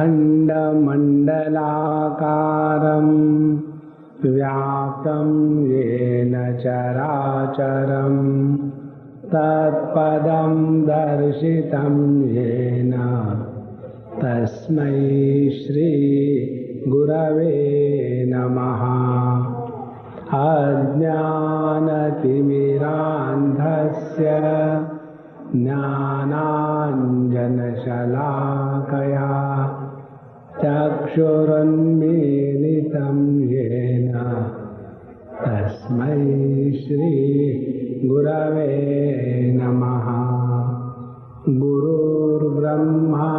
खण्डमण्डलाकारं व्याप्तं येन चराचरं तत्पदं दर्शितं येन तस्मै श्री गुरवे नमः। अज्ञानतिमिरान्धस्य ज्ञानाञ्जनशलाकया चक्षुरुन्मीलितं येन तस्मै श्री गुरवे नमः। गुरुर्ब्रह्मा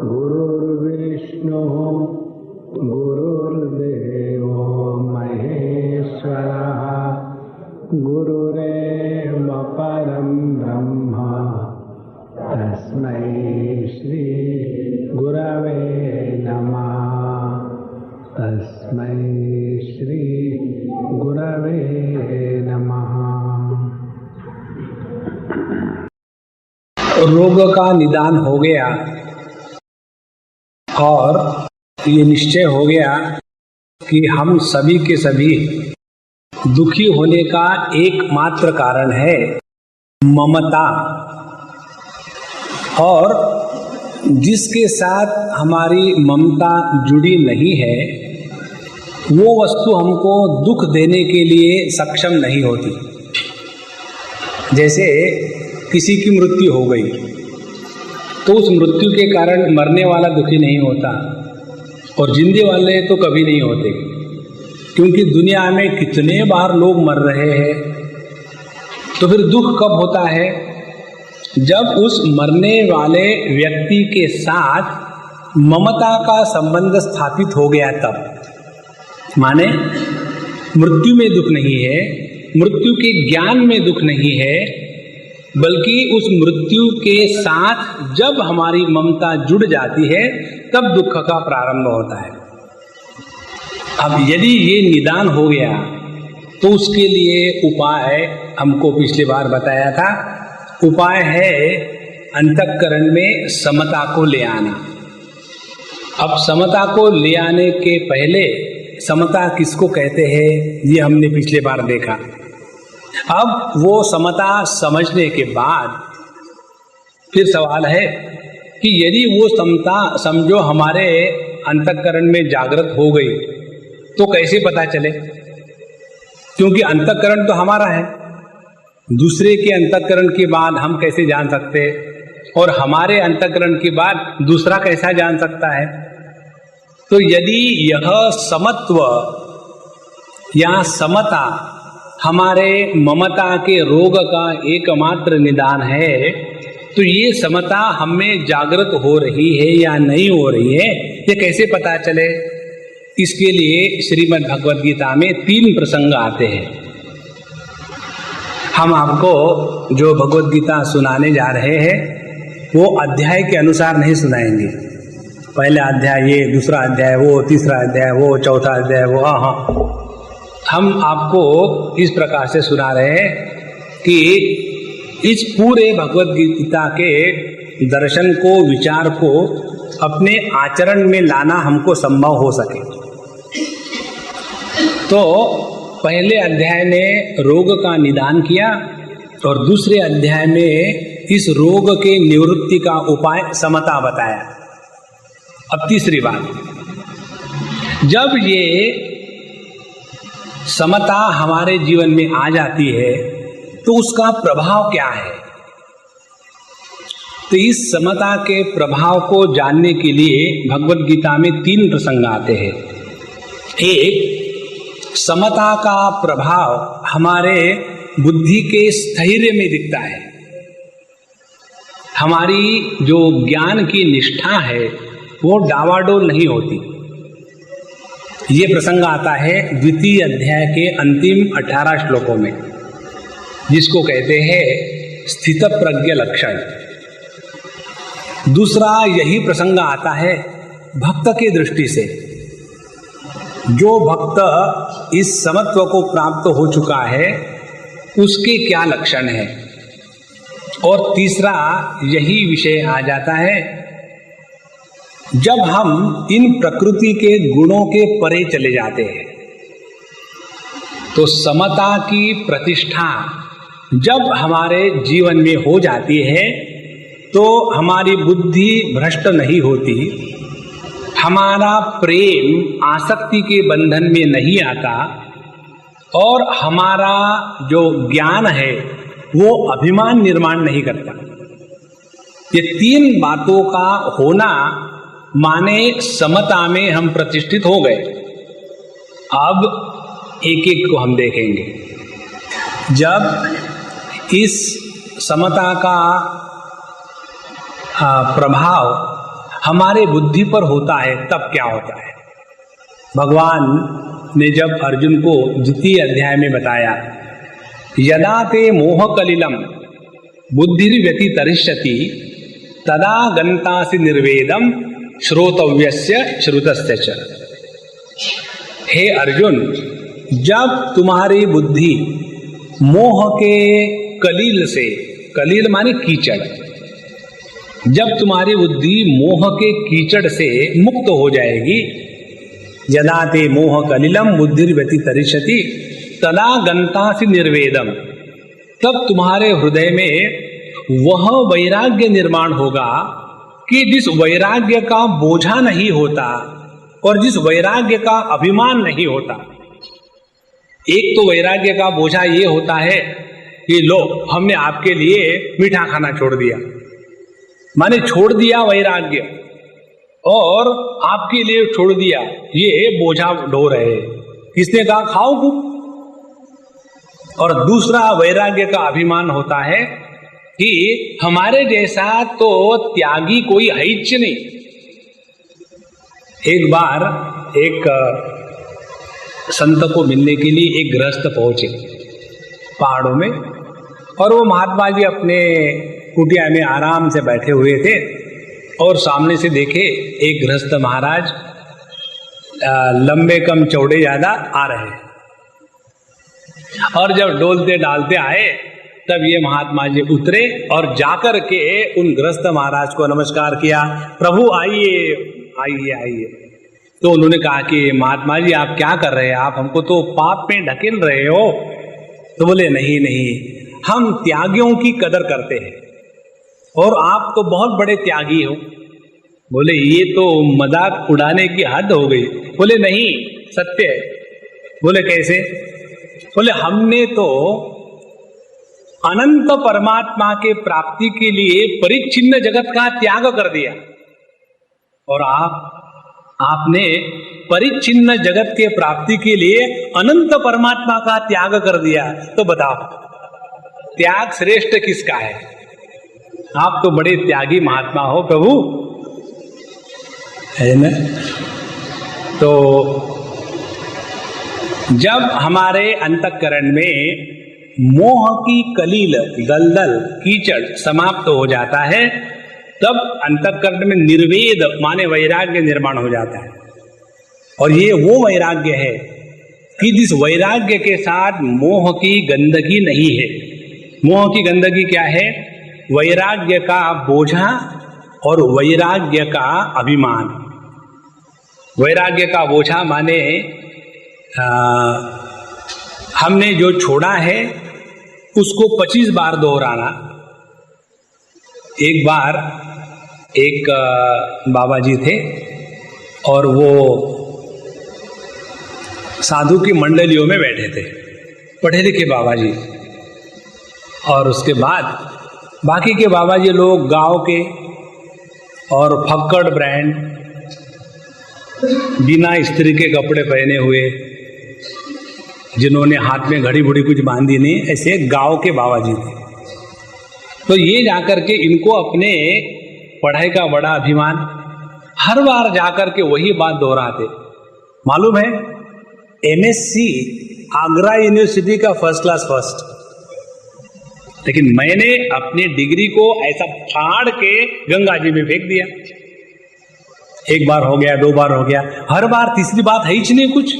गुरुर्विष्णुः गुरुर्देवो महेश्वरः गुरुरेव परं ब्रह्म तस्मै श्री गुरवे नमः। तस्मै श्री गुरवे नमः। रोग का निदान हो गया और ये निश्चय हो गया कि हम सभी के सभी दुखी होने का एकमात्र कारण है ममता, और जिसके साथ हमारी ममता जुड़ी नहीं है वो वस्तु हमको दुख देने के लिए सक्षम नहीं होती। जैसे किसी की मृत्यु हो गई तो उस मृत्यु के कारण मरने वाला दुखी नहीं होता, और जिंदे वाले तो कभी नहीं होते, क्योंकि दुनिया में कितने बार लोग मर रहे हैं। तो फिर दुख कब होता है? जब उस मरने वाले व्यक्ति के साथ ममता का संबंध स्थापित हो गया तब। माने मृत्यु में दुख नहीं है, मृत्यु के ज्ञान में दुख नहीं है, बल्कि उस मृत्यु के साथ जब हमारी ममता जुड़ जाती है तब दुख का प्रारंभ होता है। अब यदि ये निदान हो गया तो उसके लिए उपाय हमको पिछली बार बताया था। उपाय है अंतःकरण में समता को ले आना। अब समता को ले आने के पहले समता किसको कहते हैं ये हमने पिछले बार देखा। अब वो समता समझने के बाद फिर सवाल है कि यदि वो समता समझो हमारे अंतःकरण में जागृत हो गई तो कैसे पता चले? क्योंकि अंतःकरण तो हमारा है, दूसरे के अंतःकरण के बाद हम कैसे जान सकते, और हमारे अंतःकरण के बाद दूसरा कैसा जान सकता है? तो यदि यह समत्व या समता हमारे ममता के रोग का एकमात्र निदान है, तो ये समता हमें जागृत हो रही है या नहीं हो रही है ये कैसे पता चले? इसके लिए श्रीमद् भगवद गीता में 3 प्रसंग आते हैं। हम आपको जो भगवद गीता सुनाने जा रहे हैं वो अध्याय के अनुसार नहीं सुनाएंगे। पहला अध्याय ये, दूसरा अध्याय वो, तीसरा अध्याय वो, चौथा अध्याय वो। हाँ, हम आपको इस प्रकार से सुना रहे हैं कि इस पूरे भगवद गीता के दर्शन को, विचार को अपने आचरण में लाना हमको संभव हो सके। तो पहले अध्याय ने रोग का निदान किया और दूसरे अध्याय में इस रोग के निवृत्ति का उपाय समता बताया। अब तीसरी बात, जब ये समता हमारे जीवन में आ जाती है तो उसका प्रभाव क्या है? तो इस समता के प्रभाव को जानने के लिए भगवद गीता में 3 प्रसंग आते हैं। एक, समता का प्रभाव हमारे बुद्धि के स्थैर्य में दिखता है। हमारी जो ज्ञान की निष्ठा है वो डावाडोल नहीं होती। ये प्रसंग आता है द्वितीय अध्याय के अंतिम 18 श्लोकों में, जिसको कहते हैं स्थित प्रज्ञ लक्षण। दूसरा यही प्रसंग आता है भक्त की दृष्टि से। जो भक्त इस समत्व को प्राप्त हो चुका है उसके क्या लक्षण है। और तीसरा यही विषय आ जाता है जब हम इन प्रकृति के गुणों के परे चले जाते हैं तो समता की प्रतिष्ठा जब हमारे जीवन में हो जाती है तो हमारी बुद्धि भ्रष्ट नहीं होती, हमारा प्रेम आसक्ति के बंधन में नहीं आता और हमारा जो ज्ञान है वो अभिमान निर्माण नहीं करता। ये तीन बातों का होना माने समता में हम प्रतिष्ठित हो गए। अब एक एक को हम देखेंगे। जब इस समता का प्रभाव हमारे बुद्धि पर होता है तब क्या होता है। भगवान ने जब अर्जुन को द्वितीय अध्याय में बताया, यदा ते मोह कलिलम बुद्धिर्व्यतितरिष्यति तदा गन्तासि निर्वेदम श्रोतव्यस्य श्रुतस्य च। हे अर्जुन, जब तुम्हारी बुद्धि मोह के कलील से, कलील माने कीचड़, जब तुम्हारी बुद्धि मोह के कीचड़ से मुक्त हो जाएगी, यदा ते मोह कलिलम बुद्धिर्व्यतितरिष्यति तदा गन्तासि निर्वेदम, तब तुम्हारे हृदय में वह वैराग्य निर्माण होगा कि जिस वैराग्य का बोझा नहीं होता और जिस वैराग्य का अभिमान नहीं होता। एक तो वैराग्य का बोझा ये होता है कि लो हमने आपके लिए मीठा खाना छोड़ दिया, माने छोड़ दिया वैराग्य और आपके लिए छोड़ दिया, ये बोझा ढो रहे, किसने कहा खाओ खूब। और दूसरा वैराग्य का अभिमान होता है कि हमारे जैसा तो त्यागी कोई हैच नहीं। एक बार एक संत को मिलने के लिए एक गृहस्थ पहुंचे पहाड़ों में, और वो महात्मा जी अपने कुटिया में आराम से बैठे हुए थे और सामने से देखे एक गृहस्थ महाराज लंबे कम चौड़े ज्यादा आ रहे हैं, और जब डोलते डालते आए तब ये महात्मा जी उतरे और जाकर के उन गृहस्थ महाराज को नमस्कार किया, प्रभु आइए आइए आइए। तो उन्होंने कहा कि महात्मा जी आप क्या कर रहे हैं, आप हमको तो पाप में ढकेल रहे हो। तो बोले नहीं नहीं, हम त्यागियों की कदर करते हैं और आप तो बहुत बड़े त्यागी हो। बोले ये तो मजाक उड़ाने की हद हो गई। बोले नहीं सत्य है। बोले कैसे? बोले हमने तो अनंत परमात्मा के प्राप्ति के लिए परिच्छिन्न जगत का त्याग कर दिया, और आपने परिच्छिन्न जगत के प्राप्ति के लिए अनंत परमात्मा का त्याग कर दिया। तो बताओ त्याग श्रेष्ठ किसका है? आप तो बड़े त्यागी महात्मा हो प्रभु, है ना? तो जब हमारे अंतःकरण में मोह की कलील दलदल कीचड़ समाप्त हो जाता है तब अंतःकरण में निर्वेद माने वैराग्य निर्माण हो जाता है। और ये वो वैराग्य है कि जिस वैराग्य के साथ मोह की गंदगी नहीं है। मोह की गंदगी क्या है? वैराग्य का बोझा और वैराग्य का अभिमान। वैराग्य का बोझा माने हमने जो छोड़ा है उसको 25 बार दोहराना। एक बार एक बाबा जी थे और वो साधु की मंडलियों में बैठे थे, पढ़े लिखे बाबा जी। और उसके बाद बाकी के बाबा जी लोग गांव के और फक्कड़ ब्रांड, बिना स्त्री के कपड़े पहने हुए, जिन्होंने हाथ में घड़ी बुड़ी कुछ बांधी नहीं, ऐसे गांव के बाबा जी थे। तो ये जाकर के इनको अपने पढ़ाई का बड़ा अभिमान, हर बार जाकर के वही बात दोहराते। मालूम है एमएससी आगरा यूनिवर्सिटी का फर्स्ट क्लास फर्स्ट, लेकिन मैंने अपनी डिग्री को ऐसा फाड़ के गंगा जी में फेंक दिया। एक बार हो गया, दो बार हो गया, हर बार तीसरी बात है ही नहीं कुछ।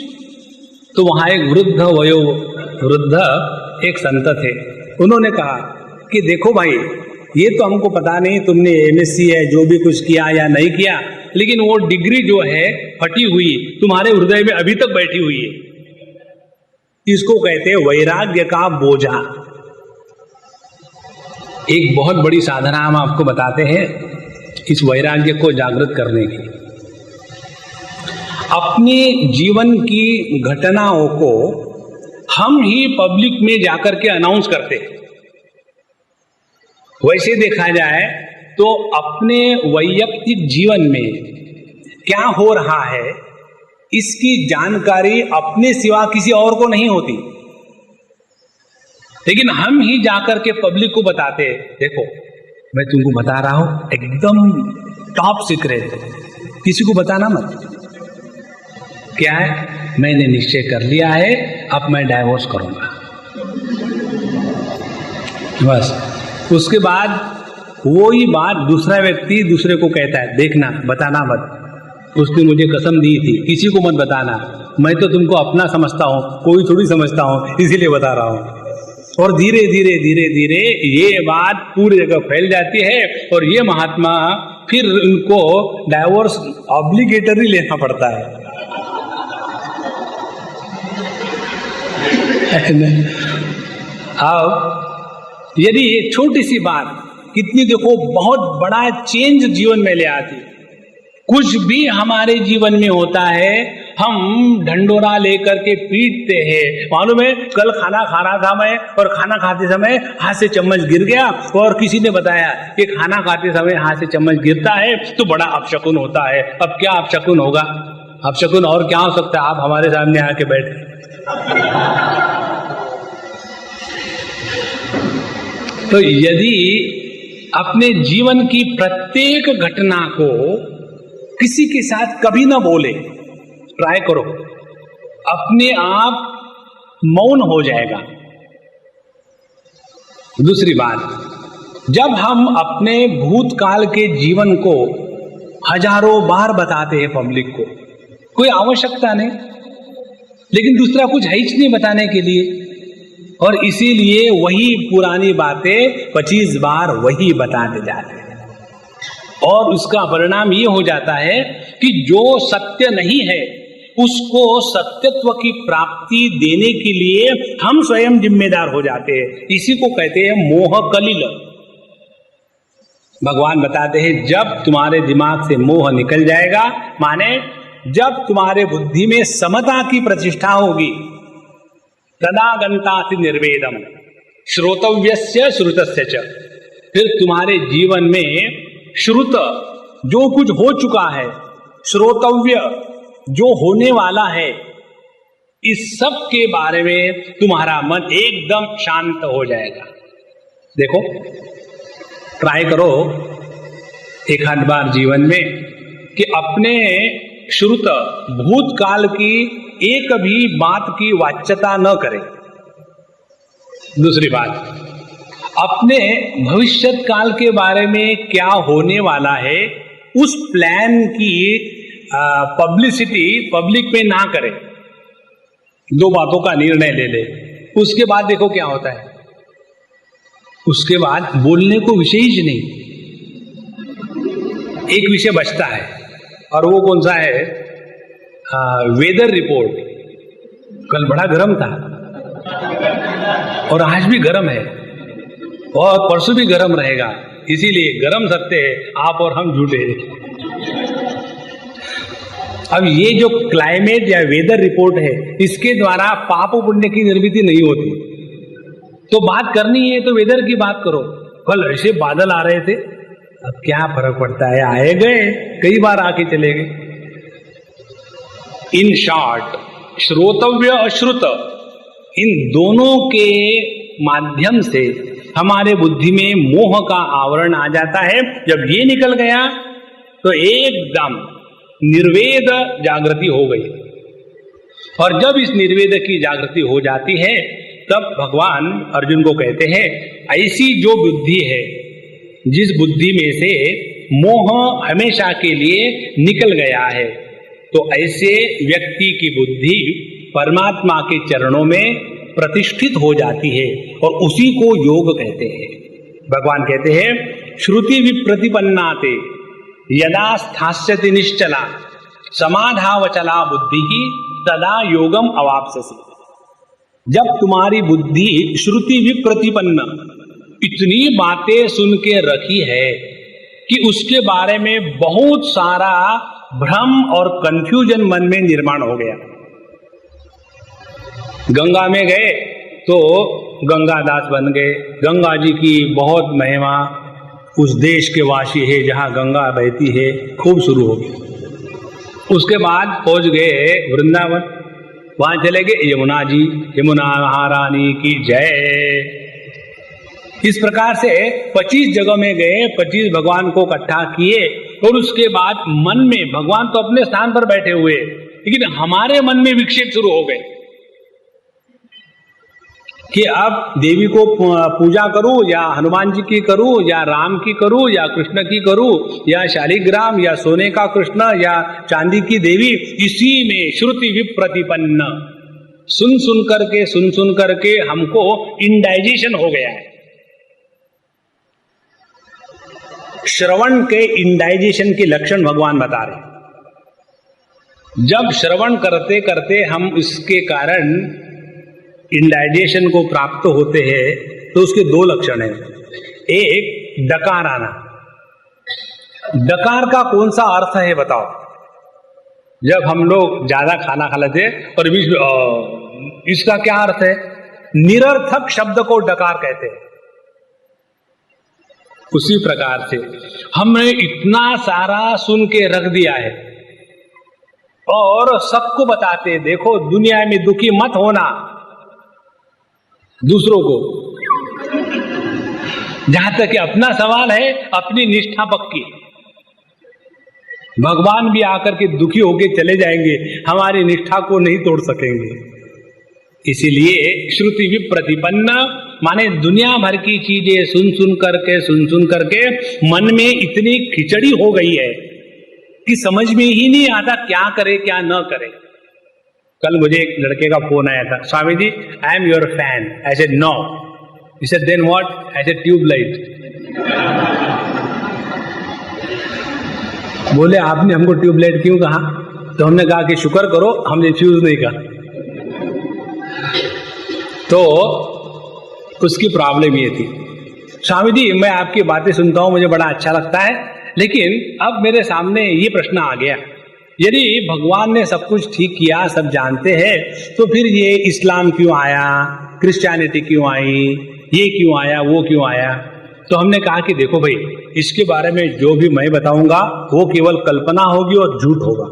तो वहां एक वृद्ध एक संत थे, उन्होंने कहा कि देखो भाई, ये तो हमको पता नहीं तुमने एमएससी है जो भी कुछ किया या नहीं किया, लेकिन वो डिग्री जो है फटी हुई तुम्हारे हृदय में अभी तक बैठी हुई है। इसको कहते हैं वैराग्य का बोझा। एक बहुत बड़ी साधना हम आपको बताते हैं इस वैराग्य को जागृत करने की। अपने जीवन की घटनाओं को हम ही पब्लिक में जाकर के अनाउंस करते हैं। वैसे देखा जाए तो अपने वैयक्तिक जीवन में क्या हो रहा है इसकी जानकारी अपने सिवा किसी और को नहीं होती, लेकिन हम ही जाकर के पब्लिक को बताते हैं, देखो मैं तुमको बता रहा हूं एकदम टॉप सीक्रेट, किसी को बताना मत। क्या है? मैंने निश्चय कर लिया है, अब मैं डाइवोर्स करूंगा। बस उसके बाद वही बात दूसरा व्यक्ति दूसरे को कहता है, देखना बताना मत, उसने मुझे कसम दी थी किसी को मत बताना, मैं तो तुमको अपना समझता हूं, कोई थोड़ी समझता हूं, इसीलिए बता रहा हूं। और धीरे धीरे धीरे धीरे ये बात पूरी जगह फैल जाती है और ये महात्मा फिर उनको डाइवोर्स ऑब्लिगेटरी लेना पड़ता है। अब यदि एक छोटी सी बात कितनी देखो बहुत बड़ा चेंज जीवन में ले आती। कुछ भी हमारे जीवन में होता है हम ढंडोरा लेकर के पीटते हैं। मालूम है कल खाना खा रहा था मैं और खाना खाते समय हाथ से चम्मच गिर गया और किसी ने बताया कि खाना खाते समय हाथ से चम्मच गिरता है तो बड़ा अपशकुन होता है। अब क्या अपशकुन होगा? अपशकुन और क्या हो सकता है? आप हमारे सामने आके बैठे। तो यदि अपने जीवन की प्रत्येक घटना को किसी के साथ कभी ना बोले, ट्राई करो, अपने आप मौन हो जाएगा। दूसरी बात, जब हम अपने भूतकाल के जीवन को हजारों बार बताते हैं पब्लिक को, कोई आवश्यकता नहीं, लेकिन दूसरा कुछ है ही नहीं बताने के लिए, और इसीलिए वही पुरानी बातें 25 बार वही बताते जाते हैं। और उसका परिणाम ये हो जाता है कि जो सत्य नहीं है उसको सत्यत्व की प्राप्ति देने के लिए हम स्वयं जिम्मेदार हो जाते हैं। इसी को कहते हैं मोह कलिल। भगवान बताते हैं जब तुम्हारे दिमाग से मोह निकल जाएगा, माने जब तुम्हारे बुद्धि में समता की प्रतिष्ठा होगी, तदा गन्तासि निर्वेदम श्रोतव्यस्य श्रुतस्य च, फिर तुम्हारे जीवन में श्रुत जो कुछ हो चुका है, श्रोतव्य जो होने वाला है, इस सब के बारे में तुम्हारा मन एकदम शांत हो जाएगा। देखो ट्राई करो एक आध बार जीवन में कि अपने श्रुत भूतकाल की एक भी बात की वाच्यता न करें। दूसरी बात, अपने भविष्यत काल के बारे में क्या होने वाला है उस प्लान की पब्लिसिटी पब्लिक में ना करें। 2 बातों का निर्णय ले ले, उसके बाद देखो क्या होता है। उसके बाद बोलने को विषय ही नहीं, एक विषय बचता है, और वो कौन सा है? Weather report. कल बड़ा गर्म था और आज भी गर्म है और परसों भी गर्म रहेगा, इसीलिए गर्म सकते हैं आप और हम झूठे। अब ये जो क्लाइमेट या वेदर रिपोर्ट है, इसके द्वारा पाप पुण्य की निर्मिति नहीं होती। तो बात करनी है तो वेदर की बात करो। कल ऐसे बादल आ रहे थे, अब क्या फर्क पड़ता है, आए गए, कई बार आके चले गए। इन शॉर्ट, श्रोतव्य अश्रुत, इन दोनों के माध्यम से हमारे बुद्धि में मोह का आवरण आ जाता है। जब ये निकल गया तो एकदम निर्वेद जागृति हो गई, और जब इस निर्वेद की जागृति हो जाती है तब भगवान अर्जुन को कहते हैं ऐसी जो बुद्धि है, जिस बुद्धि में से मोह हमेशा के लिए निकल गया है, तो ऐसे व्यक्ति की बुद्धि परमात्मा के चरणों में प्रतिष्ठित हो जाती है और उसी को योग कहते हैं। भगवान कहते हैं श्रुति विप्रतिपन्नाते यदा स्थास्यति निश्चला समाधावचला बुद्धि ही तदा योगम अवाप्स्यसि। जब तुम्हारी बुद्धि श्रुति विप्रतिपन्न इतनी बातें सुन के रखी है कि उसके बारे में बहुत सारा भ्रम और कंफ्यूजन मन में निर्माण हो गया। गंगा में गए तो गंगा दास बन गए, गंगा जी की बहुत महिमा, उस देश के वासी है जहां गंगा बहती है, खूब शुरू हो गई। उसके बाद पहुंच गए वृंदावन, वहां चले गए यमुना जी, यमुना महारानी की जय। इस प्रकार से 25 जगह में गए, 25 भगवान को इकट्ठा किए और उसके बाद मन में, भगवान तो अपने स्थान पर बैठे हुए लेकिन हमारे मन में विक्षेप शुरू हो गए कि अब देवी को पूजा करूं या हनुमान जी की करूं या राम की करूं या कृष्ण की करूं या शालिग्राम या सोने का कृष्ण या चांदी की देवी। इसी में श्रुति विप्रतिपन्न सुन सुन करके हमको इंडाइजेशन हो गया है। श्रवण के इंडाइजेशन के लक्षण भगवान बता रहे। जब श्रवण करते करते हम इसके कारण इंडाइजेशन को प्राप्त होते हैं तो उसके दो लक्षण हैं। एक डकार आना। डकार का कौन सा अर्थ है बताओ? जब हम लोग ज्यादा खाना खा लेते और बीच में इसका क्या अर्थ है? निरर्थक शब्द को डकार कहते हैं। उसी प्रकार से हमने इतना सारा सुन के रख दिया है और सबको बताते देखो दुनिया में दुखी मत होना, दूसरों को। जहां तक कि अपना सवाल है, अपनी निष्ठा पक्की। भगवान भी आकर के दुखी होके चले जाएंगे, हमारी निष्ठा को नहीं तोड़ सकेंगे। इसीलिए श्रुति विप्रतिपन्न माने दुनिया भर की चीजें सुन सुन करके मन में इतनी खिचड़ी हो गई है कि समझ में ही नहीं आता क्या करे क्या न करे। कल मुझे एक लड़के का फोन आया था, Swami ji I am your fan. I said no. He said then what? I said tubelight. बोले आपने हमको ट्यूबलाइट क्यों कहा? तो हमने कहा कि शुक्र करो हमने फ्यूज नहीं कहा। तो उसकी प्रॉब्लम ये थी, स्वामी जी मैं आपकी बातें सुनता हूं, मुझे बड़ा अच्छा लगता है, लेकिन अब मेरे सामने ये प्रश्न आ गया, यदि भगवान ने सब कुछ ठीक किया, सब जानते हैं, तो फिर ये इस्लाम क्यों आया, क्रिश्चियनिटी क्यों आई, ये क्यों आया, वो क्यों आया? तो हमने कहा कि देखो भाई, इसके बारे में जो भी मैं बताऊंगा वो केवल कल्पना होगी और झूठ होगा।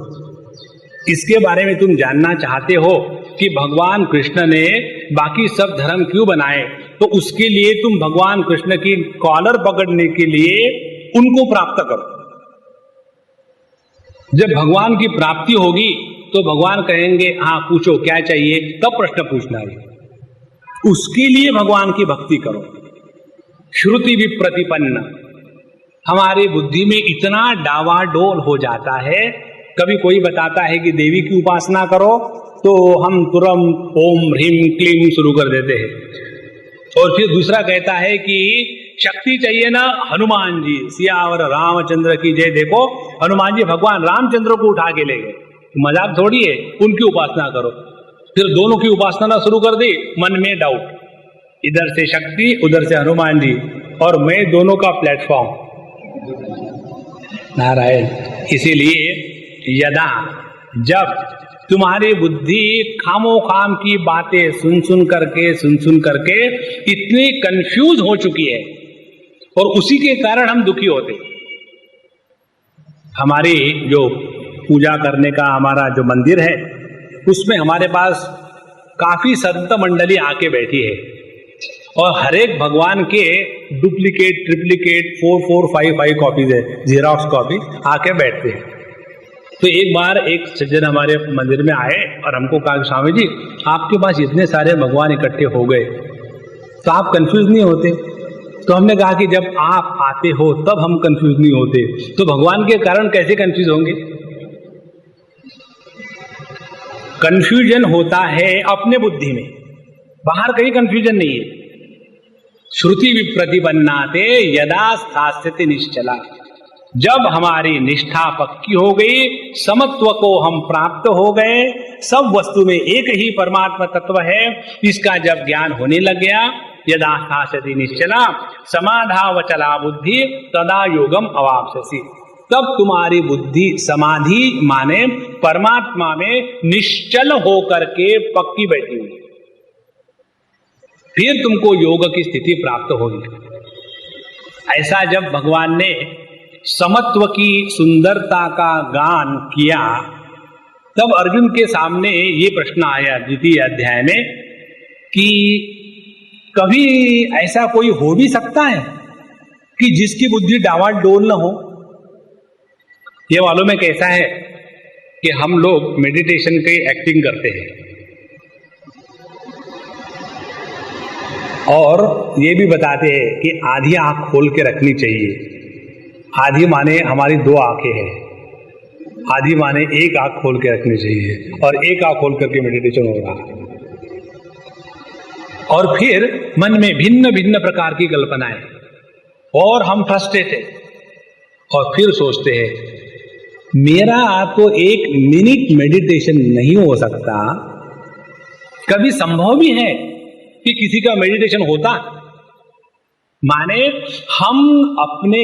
इसके बारे में तुम जानना चाहते हो कि भगवान कृष्ण ने बाकी सब धर्म क्यों बनाए, तो उसके लिए तुम भगवान कृष्ण की कॉलर पकड़ने के लिए उनको प्राप्त करो। जब भगवान की प्राप्ति होगी तो भगवान कहेंगे हाँ पूछो क्या चाहिए, तब प्रश्न पूछना है। उसके लिए भगवान की भक्ति करो। श्रुति विप्रतिपन्न हमारी बुद्धि में इतना डावाडोल हो जाता है, कभी कोई बताता है कि देवी की उपासना करो तो हम तुरंत ओम ह्रीम क्लीम शुरू कर देते हैं, और फिर दूसरा कहता है कि शक्ति चाहिए ना हनुमान जी, सियावर रामचंद्र की जय। देखो हनुमान जी भगवान रामचंद्र को उठा के ले गए, मजाक थोड़ी है, उनकी उपासना करो। फिर दोनों की उपासना शुरू कर दी, मन में डाउट, इधर से शक्ति उधर से हनुमान जी और मैं दोनों का प्लेटफॉर्म नारायण। इसीलिए यदा जब तुम्हारी बुद्धि खामो खाम की बातें सुन सुन करके इतनी कंफ्यूज हो चुकी है और उसी के कारण हम दुखी होते। हमारी जो पूजा करने का हमारा जो मंदिर है उसमें हमारे पास काफी संत मंडली आके बैठी है और हर एक भगवान के डुप्लीकेट ट्रिप्लीकेट 4 4 5 कॉपीज है, जेरॉक्स कॉपी आके बैठते हैं। तो एक बार एक सज्जन हमारे मंदिर में आए और हमको कहा स्वामी जी आपके पास इतने सारे भगवान इकट्ठे हो गए तो आप कंफ्यूज नहीं होते? तो हमने कहा कि जब आप आते हो तब हम कंफ्यूज नहीं होते, तो भगवान के कारण कैसे कंफ्यूज होंगे? कंफ्यूजन होता है अपने बुद्धि में, बाहर कहीं कंफ्यूजन नहीं है। श्रुति विप्रतिपन्नाते यदा स्थास्यति निश्चला, जब हमारी निष्ठा पक्की हो गई, समत्व को हम प्राप्त हो गए, सब वस्तु में एक ही परमात्मा तत्व है, इसका जब ज्ञान होने लग गया, यदा स्थास्यति निश्चला समाधावचला बुद्धि तदा योगम अवाप्स्यसि, तब तुम्हारी बुद्धि समाधि माने परमात्मा में निश्चल होकर के पक्की बैठी हुई, फिर तुमको योग की स्थिति प्राप्त होगी। ऐसा जब भगवान ने समत्व की सुंदरता का गान किया, तब अर्जुन के सामने ये प्रश्न आया द्वितीय अध्याय में कि कभी ऐसा कोई हो भी सकता है कि जिसकी बुद्धि डावाडोल न हो। ये मालूम है कैसा है कि हम लोग मेडिटेशन की एक्टिंग करते हैं और ये भी बताते हैं कि आधी आंख खोल के रखनी चाहिए। आधी माने हमारी दो आंखें हैं, आधी माने एक आंख खोल के रखनी चाहिए और एक आंख खोल करके मेडिटेशन हो रहा है। और फिर मन में भिन्न भिन्न प्रकार की कल्पनाएं और हम फ्रस्ट्रेटेड, और फिर सोचते हैं मेरा तो एक मिनट मेडिटेशन नहीं हो सकता। कभी संभव भी है कि किसी का मेडिटेशन होता, माने हम अपने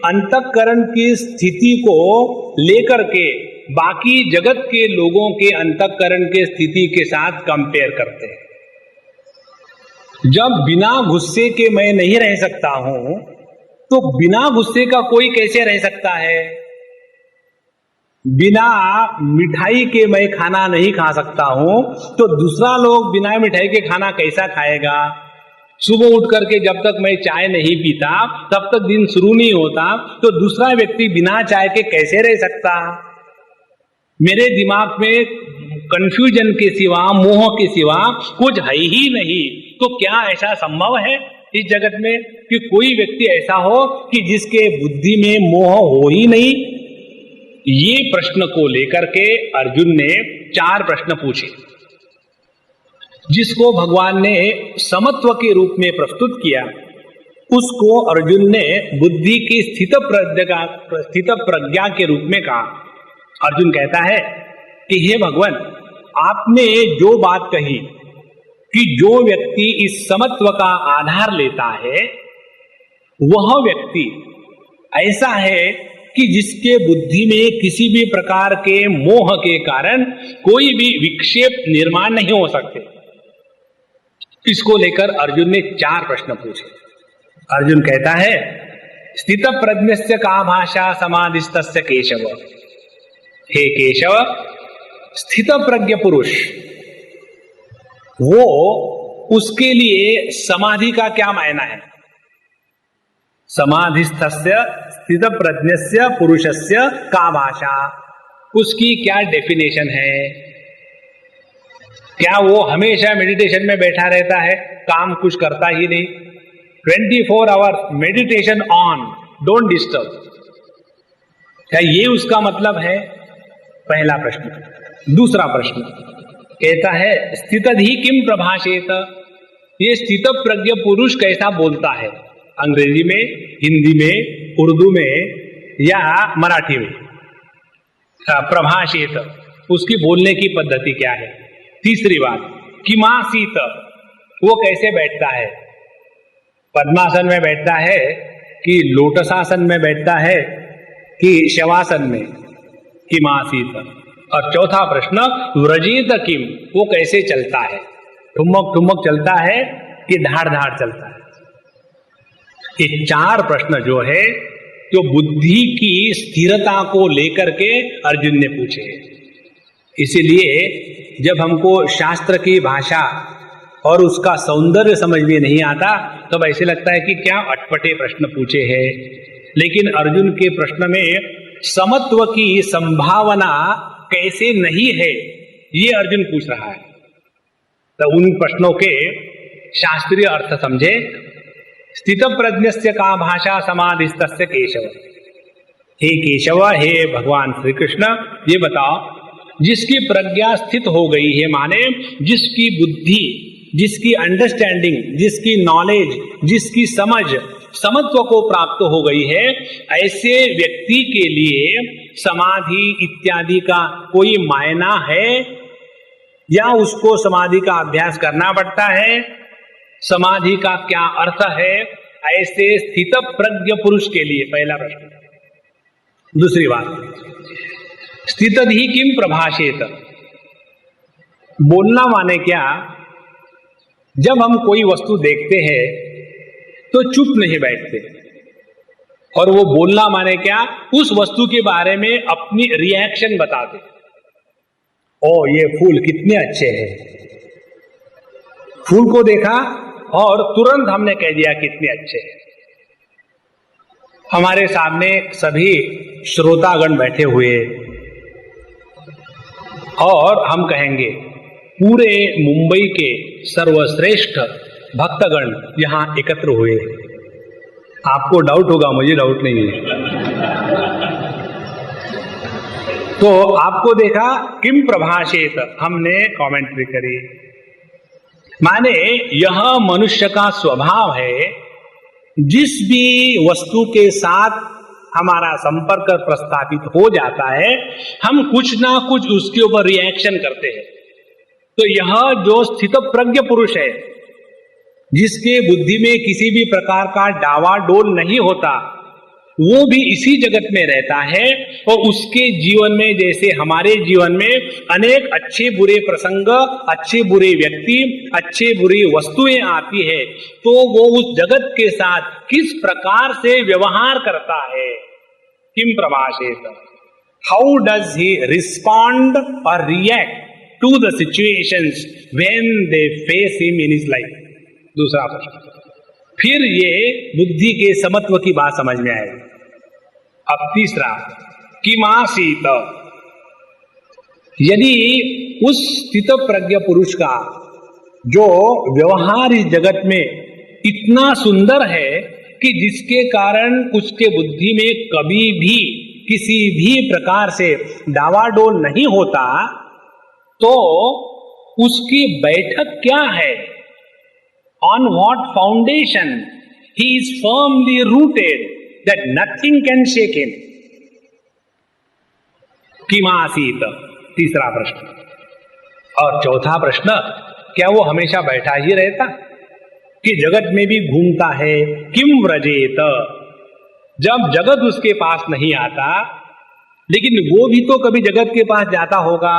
अंतःकरण की स्थिति को लेकर के बाकी जगत के लोगों के अंतःकरण के स्थिति के साथ कंपेयर करते हैं। जब बिना गुस्से के मैं नहीं रह सकता हूं, तो बिना गुस्से का कोई कैसे रह सकता है? बिना मिठाई के मैं खाना नहीं खा सकता हूं, तो दूसरा लोग बिना मिठाई के खाना कैसा खाएगा? सुबह उठ करके जब तक मैं चाय नहीं पीता तब तक दिन शुरू नहीं होता, तो दूसरा व्यक्ति बिना चाय के कैसे रह सकता? मेरे दिमाग में कंफ्यूजन के सिवा, मोह के सिवा कुछ है ही नहीं, तो क्या ऐसा संभव है इस जगत में कि कोई व्यक्ति ऐसा हो कि जिसके बुद्धि में मोह हो ही नहीं? ये प्रश्न को लेकर के अर्जुन ने 4 प्रश्न पूछे, जिसको भगवान ने समत्व के रूप में प्रस्तुत किया। उसको अर्जुन ने बुद्धि की स्थित प्रज्ञा के रूप में कहा। अर्जुन कहता है कि हे भगवान, आपने जो बात कही कि जो व्यक्ति इस समत्व का आधार लेता है, वह व्यक्ति ऐसा है कि जिसके बुद्धि में किसी भी प्रकार के मोह के कारण कोई भी विक्षेप निर्माण नहीं हो सकते। इसको लेकर अर्जुन ने 4 प्रश्न पूछे। अर्जुन कहता है, स्थित प्रज्ञस्य का भाषा समाधिस्तस्य केशव। हे केशव, स्थित प्रज्ञ पुरुष, वो उसके लिए समाधि का क्या मायना है? समाधिस्थस्य स्थित प्रज्ञस्य पुरुषस्य का भाषा, उसकी क्या डेफिनेशन है? क्या वो हमेशा मेडिटेशन में बैठा रहता है, काम कुछ करता ही नहीं? 24 hours meditation on, don't disturb, क्या ये उसका मतलब है? पहला प्रश्न। दूसरा प्रश्न कहता है, स्थितधि किम प्रभाषेत, ये स्थित प्रज्ञ पुरुष कैसा बोलता है? अंग्रेजी में, हिंदी में, उर्दू में या मराठी में? प्रभाषेत, उसकी बोलने की पद्धति क्या है? तीसरी बात, किमासीत, वो कैसे बैठता है? पद्मासन में बैठता है कि लोटसासन में बैठता है कि शवासन में? किमासीत। और चौथा प्रश्न, व्रजेत किम, वो कैसे चलता है? ठुमक ठुमक चलता है कि धाड़ धाड़ चलता है? ये 4 प्रश्न जो है, जो बुद्धि की स्थिरता को लेकर के अर्जुन ने पूछे। इसीलिए जब हमको शास्त्र की भाषा और उसका सौंदर्य समझ में नहीं आता, तब ऐसे लगता है कि क्या अटपटे प्रश्न पूछे हैं। लेकिन अर्जुन के प्रश्न में समत्व की संभावना कैसे नहीं है, ये अर्जुन पूछ रहा है। तो उन प्रश्नों के शास्त्रीय अर्थ समझे। स्थित प्रज्ञस्य का भाषा समाधिस्तस्य केशव। हे केशव, हे भगवान श्री कृष्ण, ये बताओ, जिसकी प्रज्ञा स्थित हो गई है, माने जिसकी बुद्धि जिसकी अंडरस्टैंडिंग, जिसकी नॉलेज, जिसकी समत्व को प्राप्त हो गई है, ऐसे व्यक्ति के लिए समाधि इत्यादि का कोई मायना है या उसको समाधि का अभ्यास करना पड़ता है? समाधि का क्या अर्थ है ऐसे स्थित प्रज्ञ पुरुष के लिए? पहला प्रश्न। दूसरी बात, स्थितधि किम प्रभाषेत, बोलना माने क्या? जब हम कोई वस्तु देखते हैं तो चुप नहीं बैठते, और वो बोलना माने क्या? उस वस्तु के बारे में अपनी रिएक्शन बताते। ओ ये फूल कितने अच्छे हैं, फूल को देखा और तुरंत हमने कह दिया कितने अच्छे हैं। हमारे सामने सभी श्रोतागण बैठे हुए और हम कहेंगे पूरे मुंबई के सर्वश्रेष्ठ भक्तगण यहां एकत्र हुए। आपको डाउट होगा, मुझे डाउट नहीं है। तो आपको देखा, किम प्रभाषेत, हमने कमेंट्री करी। माने यह मनुष्य का स्वभाव है, जिस भी वस्तु के साथ हमारा संपर्क प्रस्थापित हो जाता है, हम कुछ ना कुछ उसके ऊपर रिएक्शन करते हैं। तो यह जो स्थित प्रज्ञ पुरुष है, जिसके बुद्धि में किसी भी प्रकार का डावाडोल नहीं होता, वो भी इसी जगत में रहता है, और उसके जीवन में जैसे हमारे जीवन में अनेक अच्छे बुरे प्रसंग, अच्छे बुरे व्यक्ति, अच्छे बुरी वस्तुएं आती है, तो वो उस जगत के साथ किस प्रकार से व्यवहार करता है? किम प्रभाषेत, हाउ डज ही रिस्पॉन्ड और react to the situations when they face him in his life. दूसरा प्रश्न। फिर ये बुद्धि के समत्व की बात समझ में आएगी। अब तीसरा, किमासीत, यदि उस स्थित प्रज्ञ पुरुष का जो व्यवहार इस जगत में इतना सुंदर है कि जिसके कारण उसके बुद्धि में कभी भी किसी भी प्रकार से डावाडोल नहीं होता, तो उसकी बैठक क्या है? On what foundation he is firmly rooted that nothing can shake him? किमासीत, तीसरा प्रश्न। और चौथा प्रश्न, क्या वो हमेशा बैठा ही रहता कि जगत में भी घूमता है? किम व्रजेत, जब जगत उसके पास नहीं आता, लेकिन वो भी तो कभी जगत के पास जाता होगा।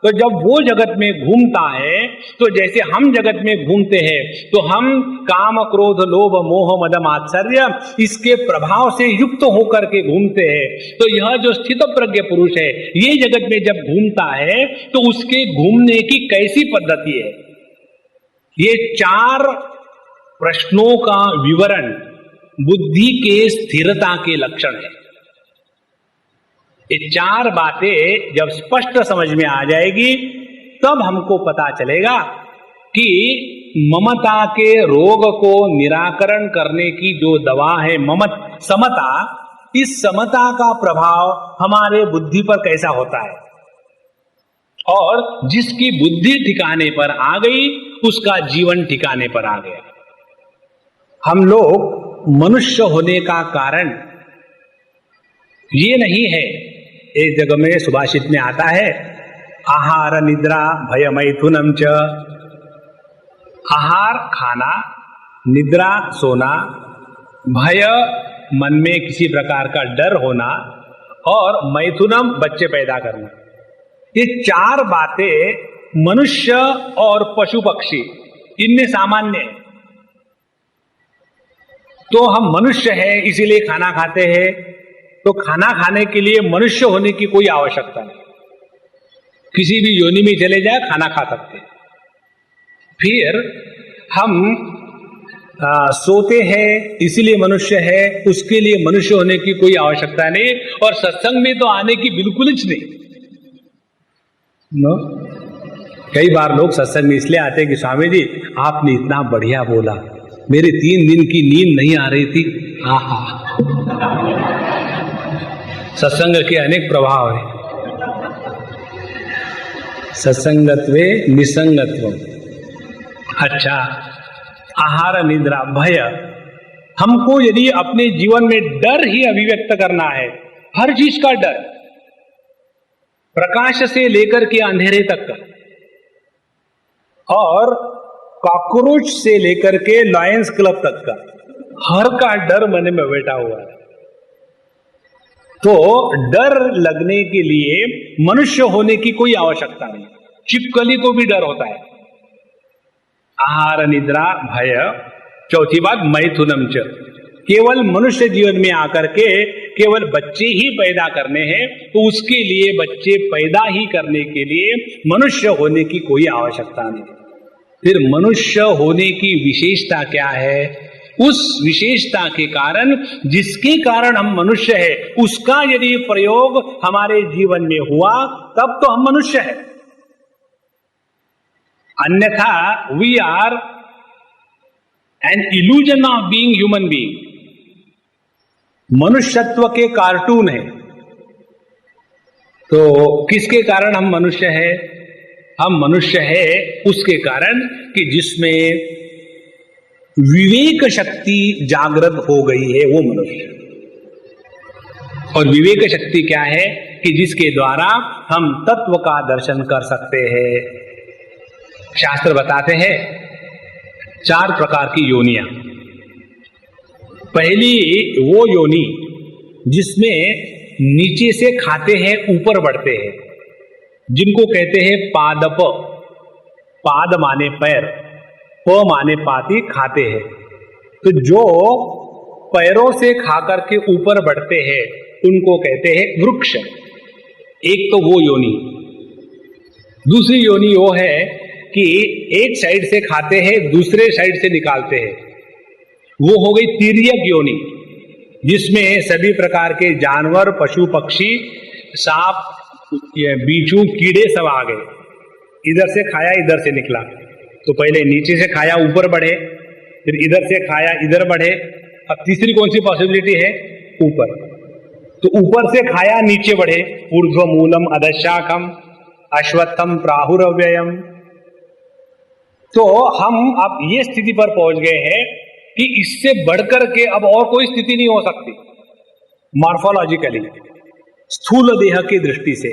तो जब वो जगत में घूमता है, तो जैसे हम जगत में घूमते हैं, तो हम काम क्रोध लोभ मोह मद मात्सर्य इसके प्रभाव से युक्त होकर के घूमते हैं। तो यह जो स्थित प्रज्ञ पुरुष है, ये जगत में जब घूमता है तो उसके घूमने की कैसी पद्धति है? ये चार प्रश्नों का विवरण बुद्धि के स्थिरता के लक्षण है। ये चार बातें जब स्पष्ट समझ में आ जाएगी, तब हमको पता चलेगा कि ममता के रोग को निराकरण करने की जो दवा है समता, इस समता का प्रभाव हमारे बुद्धि पर कैसा होता है। और जिसकी बुद्धि ठिकाने पर आ गई, उसका जीवन ठिकाने पर आ गया। हम लोग मनुष्य होने का कारण ये नहीं है, एक जगह में सुभाषित में आता है, आहार निद्रा भय मैथुनम च, आहार खाना, निद्रा सोना, भय मन में किसी प्रकार का डर होना, और मैथुनम बच्चे पैदा करना। ये चार बातें मनुष्य और पशु पक्षी इनमें सामान्य है। तो हम मनुष्य हैं इसीलिए खाना खाते हैं, तो खाना खाने के लिए मनुष्य होने की कोई आवश्यकता नहीं, किसी भी योनि में चले जाए खाना खा सकते हैं। फिर हम सोते हैं इसीलिए मनुष्य है, उसके लिए मनुष्य होने की कोई आवश्यकता नहीं, और सत्संग में तो आने की बिल्कुल ही नहीं। नो, कई बार लोग सत्संग में इसलिए आते हैं कि स्वामी जी आपने इतना बढ़िया बोला, मेरे 3 दिन की नींद नहीं आ रही थी। सत्संग के अनेक प्रभाव है। सत्संगत्वे निसंगत्व, अच्छा, आहार, निद्रा, भय, हमको यदि अपने जीवन में डर ही अभिव्यक्त करना है, हर चीज का डर, प्रकाश से लेकर के अंधेरे तक का, और कॉकरोच से लेकर के लायंस क्लब तक का, हर का डर मन में बैठा हुआ है। तो डर लगने के लिए मनुष्य होने की कोई आवश्यकता नहीं, छिपकली को भी डर होता है। आहार, निद्रा, भय। चौथी बात, मैथुनम च, केवल मनुष्य जीवन में आकर के केवल बच्चे ही पैदा करने हैं, तो उसके लिए बच्चे पैदा ही करने के लिए मनुष्य होने की कोई आवश्यकता नहीं। फिर मनुष्य होने की विशेषता क्या है? उस विशेषता के कारण, जिसके कारण हम मनुष्य है, उसका यदि प्रयोग हमारे जीवन में हुआ तब तो हम मनुष्य है। अन्यथा we are an illusion of being human being, मनुष्यत्व के कार्टून है। तो किसके कारण हम मनुष्य है? हम मनुष्य है उसके कारण कि जिसमें विवेक शक्ति जागृत हो गई है, वो मनुष्य। और विवेक शक्ति क्या है? कि जिसके द्वारा हम तत्व का दर्शन कर सकते हैं। शास्त्र बताते हैं 4 प्रकार की योनियां। पहली वो योनि जिसमें नीचे से खाते हैं, ऊपर बढ़ते हैं, जिनको कहते हैं पादप। पाद माने पैर, प माने पाती, खाते हैं। तो जो पैरों से खाकर के ऊपर बढ़ते हैं उनको कहते हैं वृक्ष। एक तो वो योनि। दूसरी योनि वो है कि एक साइड से खाते हैं, दूसरे साइड से निकालते हैं, वो हो गई तिर्यक योनि, जिसमें सभी प्रकार के जानवर, पशु पक्षी, सांप, बीजू, कीड़े सब आ गए। इधर से खाया, इधर से निकला। तो पहले नीचे से खाया, ऊपर बढ़े, फिर इधर से खाया, इधर बढ़े। अब तीसरी कौन सी पॉसिबिलिटी है? ऊपर। तो ऊपर से खाया, नीचे बढ़े, ऊर्ध्व मूलम अधशाखम अश्वत्थम प्राहुरव्ययम। तो हम अब ये स्थिति पर पहुंच गए हैं कि इससे बढ़कर के अब और कोई स्थिति नहीं हो सकती मॉर्फोलॉजिकली, स्थूल देह की दृष्टि से।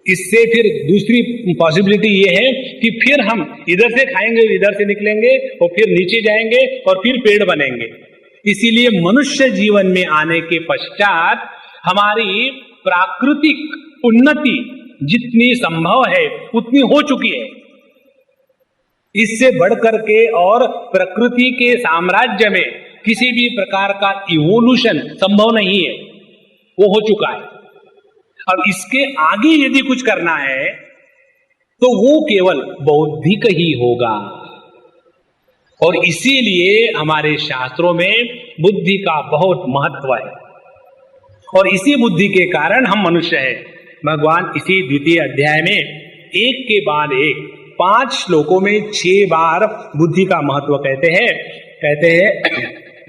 इससे फिर दूसरी पॉसिबिलिटी ये है कि फिर हम इधर से खाएंगे, इधर से निकलेंगे, और फिर नीचे जाएंगे, और फिर पेड़ बनेंगे। इसीलिए मनुष्य जीवन में आने के पश्चात हमारी प्राकृतिक उन्नति जितनी संभव है उतनी हो चुकी है। इससे बढ़कर के और प्रकृति के साम्राज्य में किसी भी प्रकार का इवोल्यूशन संभव नहीं है, वो हो चुका है। अब इसके आगे यदि कुछ करना है तो वो केवल बौद्धिक ही होगा। और इसीलिए हमारे शास्त्रों में बुद्धि का बहुत महत्व है, और इसी बुद्धि के कारण हम मनुष्य हैं। भगवान इसी द्वितीय अध्याय में एक के बाद एक 5 श्लोकों में 6 बार बुद्धि का महत्व कहते हैं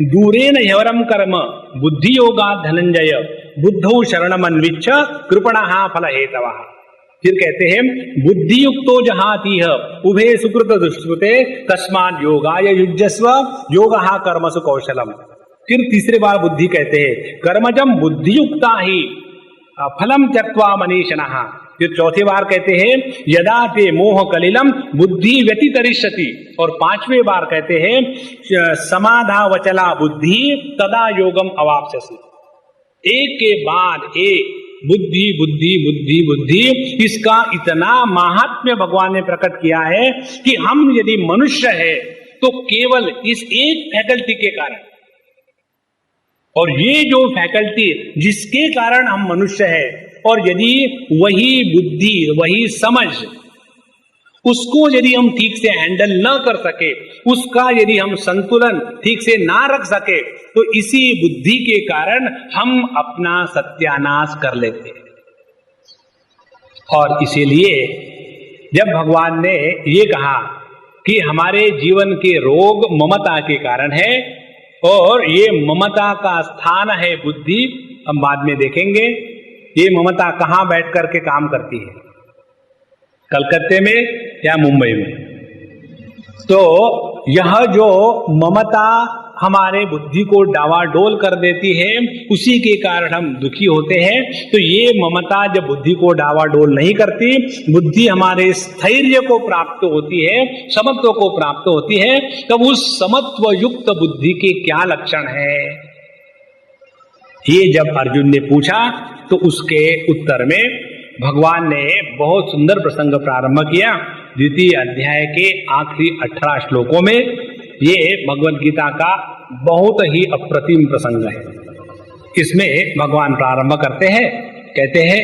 दूरेन ह्यवरम कर्म बुद्धि योगा धनंजय बुद्धौ शरणमन्विच्छ कृपणः फलहेतवः। फिर कहते हैं बुद्धि युक्तो जहातीह उभे सुकृत दुष्कृते तस्माद् योगाय युज्यस्व योगः कर्मसु कौशलम। फिर तीसरे बार बुद्धि कहते हैं कर्मजम बुद्धि युक्ता ही फलम त्यक्त्वा मनीषिणः। फिर चौथी बार कहते हैं यदा ते मोह कलिलम बुद्धि व्यतितरिष्यति। और 5वें बार कहते हैं समाधा वचला बुद्धि तदा योगम अवाप्स्यसि। एक के बाद एक बुद्धि बुद्धि बुद्धि बुद्धि, इसका इतना महात्म्य भगवान ने प्रकट किया है कि हम यदि मनुष्य है तो केवल इस एक फैकल्टी के कारण, और ये जो फैकल्टी जिसके कारण हम मनुष्य है, और यदि वही बुद्धि वही समझ उसको यदि हम ठीक से हैंडल न कर सके, उसका यदि हम संतुलन ठीक से ना रख सके, तो इसी बुद्धि के कारण हम अपना सत्यानाश कर लेते हैं। और इसीलिए जब भगवान ने ये कहा कि हमारे जीवन के रोग ममता के कारण है, और ये ममता का स्थान है बुद्धि, हम बाद में देखेंगे ये ममता कहां बैठ करके काम करती है, कलकत्ते में या मुंबई में। तो यह जो ममता हमारे बुद्धि को डावाडोल कर देती है, उसी के कारण हम दुखी होते हैं। तो ये ममता जब बुद्धि को डावाडोल नहीं करती, बुद्धि हमारे स्थैर्य को प्राप्त होती है, समत्व को प्राप्त होती है, तब उस समत्व युक्त बुद्धि के क्या लक्षण है, ये जब अर्जुन ने पूछा तो उसके उत्तर में भगवान ने बहुत सुंदर प्रसंग प्रारंभ किया। द्वितीय अध्याय के आखिरी 18 श्लोकों में ये भगवद गीता का बहुत ही अप्रतिम प्रसंग है। इसमें भगवान प्रारंभ करते हैं, कहते हैं,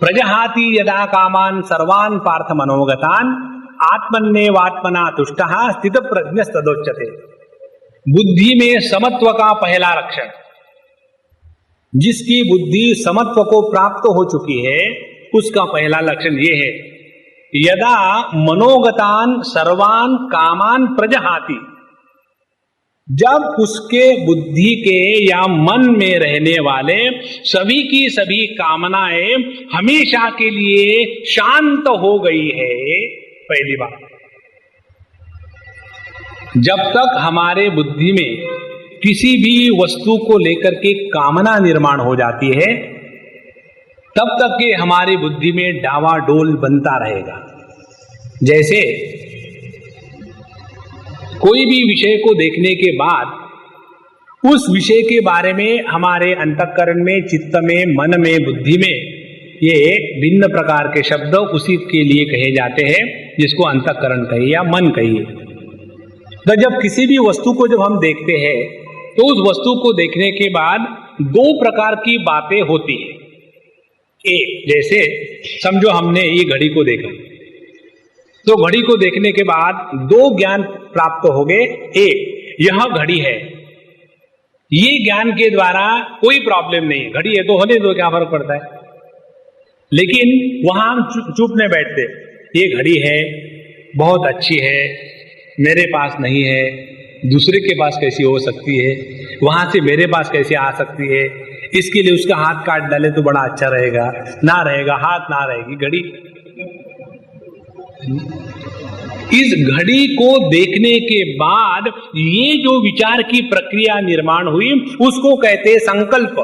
प्रजहाति यदा कामान सर्वान पार्थ मनोगतान आत्मन्नेवात्मना तुष्टः स्थित प्रज्ञस्तदोच्यते। बुद्धि में समत्व का पहला लक्षण, जिसकी बुद्धि समत्व को प्राप्त हो चुकी है, उसका पहला लक्षण यह है, यदा मनोगतान सर्वान कामान प्रजहाति, जब उसके बुद्धि के या मन में रहने वाले सभी की सभी कामनाएं हमेशा के लिए शांत हो गई है। पहली बात, जब तक हमारे बुद्धि में किसी भी वस्तु को लेकर के कामना निर्माण हो जाती है, तब तक के हमारी बुद्धि में डावाडोल बनता रहेगा। जैसे कोई भी विषय को देखने के बाद उस विषय के बारे में हमारे अंतःकरण में, चित्त में, मन में, बुद्धि में ये भिन्न प्रकार के शब्द उसी के लिए कहे जाते हैं, जिसको अंतःकरण कहिए या मन कहिए। तो जब किसी भी वस्तु को जब हम देखते हैं, तो उस वस्तु को देखने के बाद दो प्रकार की बातें होती है। एक, जैसे समझो हमने ये घड़ी को देखा, तो घड़ी को देखने के बाद दो ज्ञान प्राप्त हो गए। एक, यह घड़ी है, ये ज्ञान के द्वारा कोई प्रॉब्लम नहीं है, घड़ी है तो होने दो, क्या फर्क पड़ता है। लेकिन वहां हम चुप नहीं बैठते, ये घड़ी है, बहुत अच्छी है, मेरे पास नहीं है, दूसरे के पास कैसी हो सकती है, वहां से मेरे पास कैसे आ सकती है, इसके लिए उसका हाथ काट डाले तो बड़ा अच्छा रहेगा, ना रहेगा, हाथ ना रहेगी घड़ी। इस घड़ी को देखने के बाद ये जो विचार की प्रक्रिया निर्माण हुई, उसको कहते संकल्प।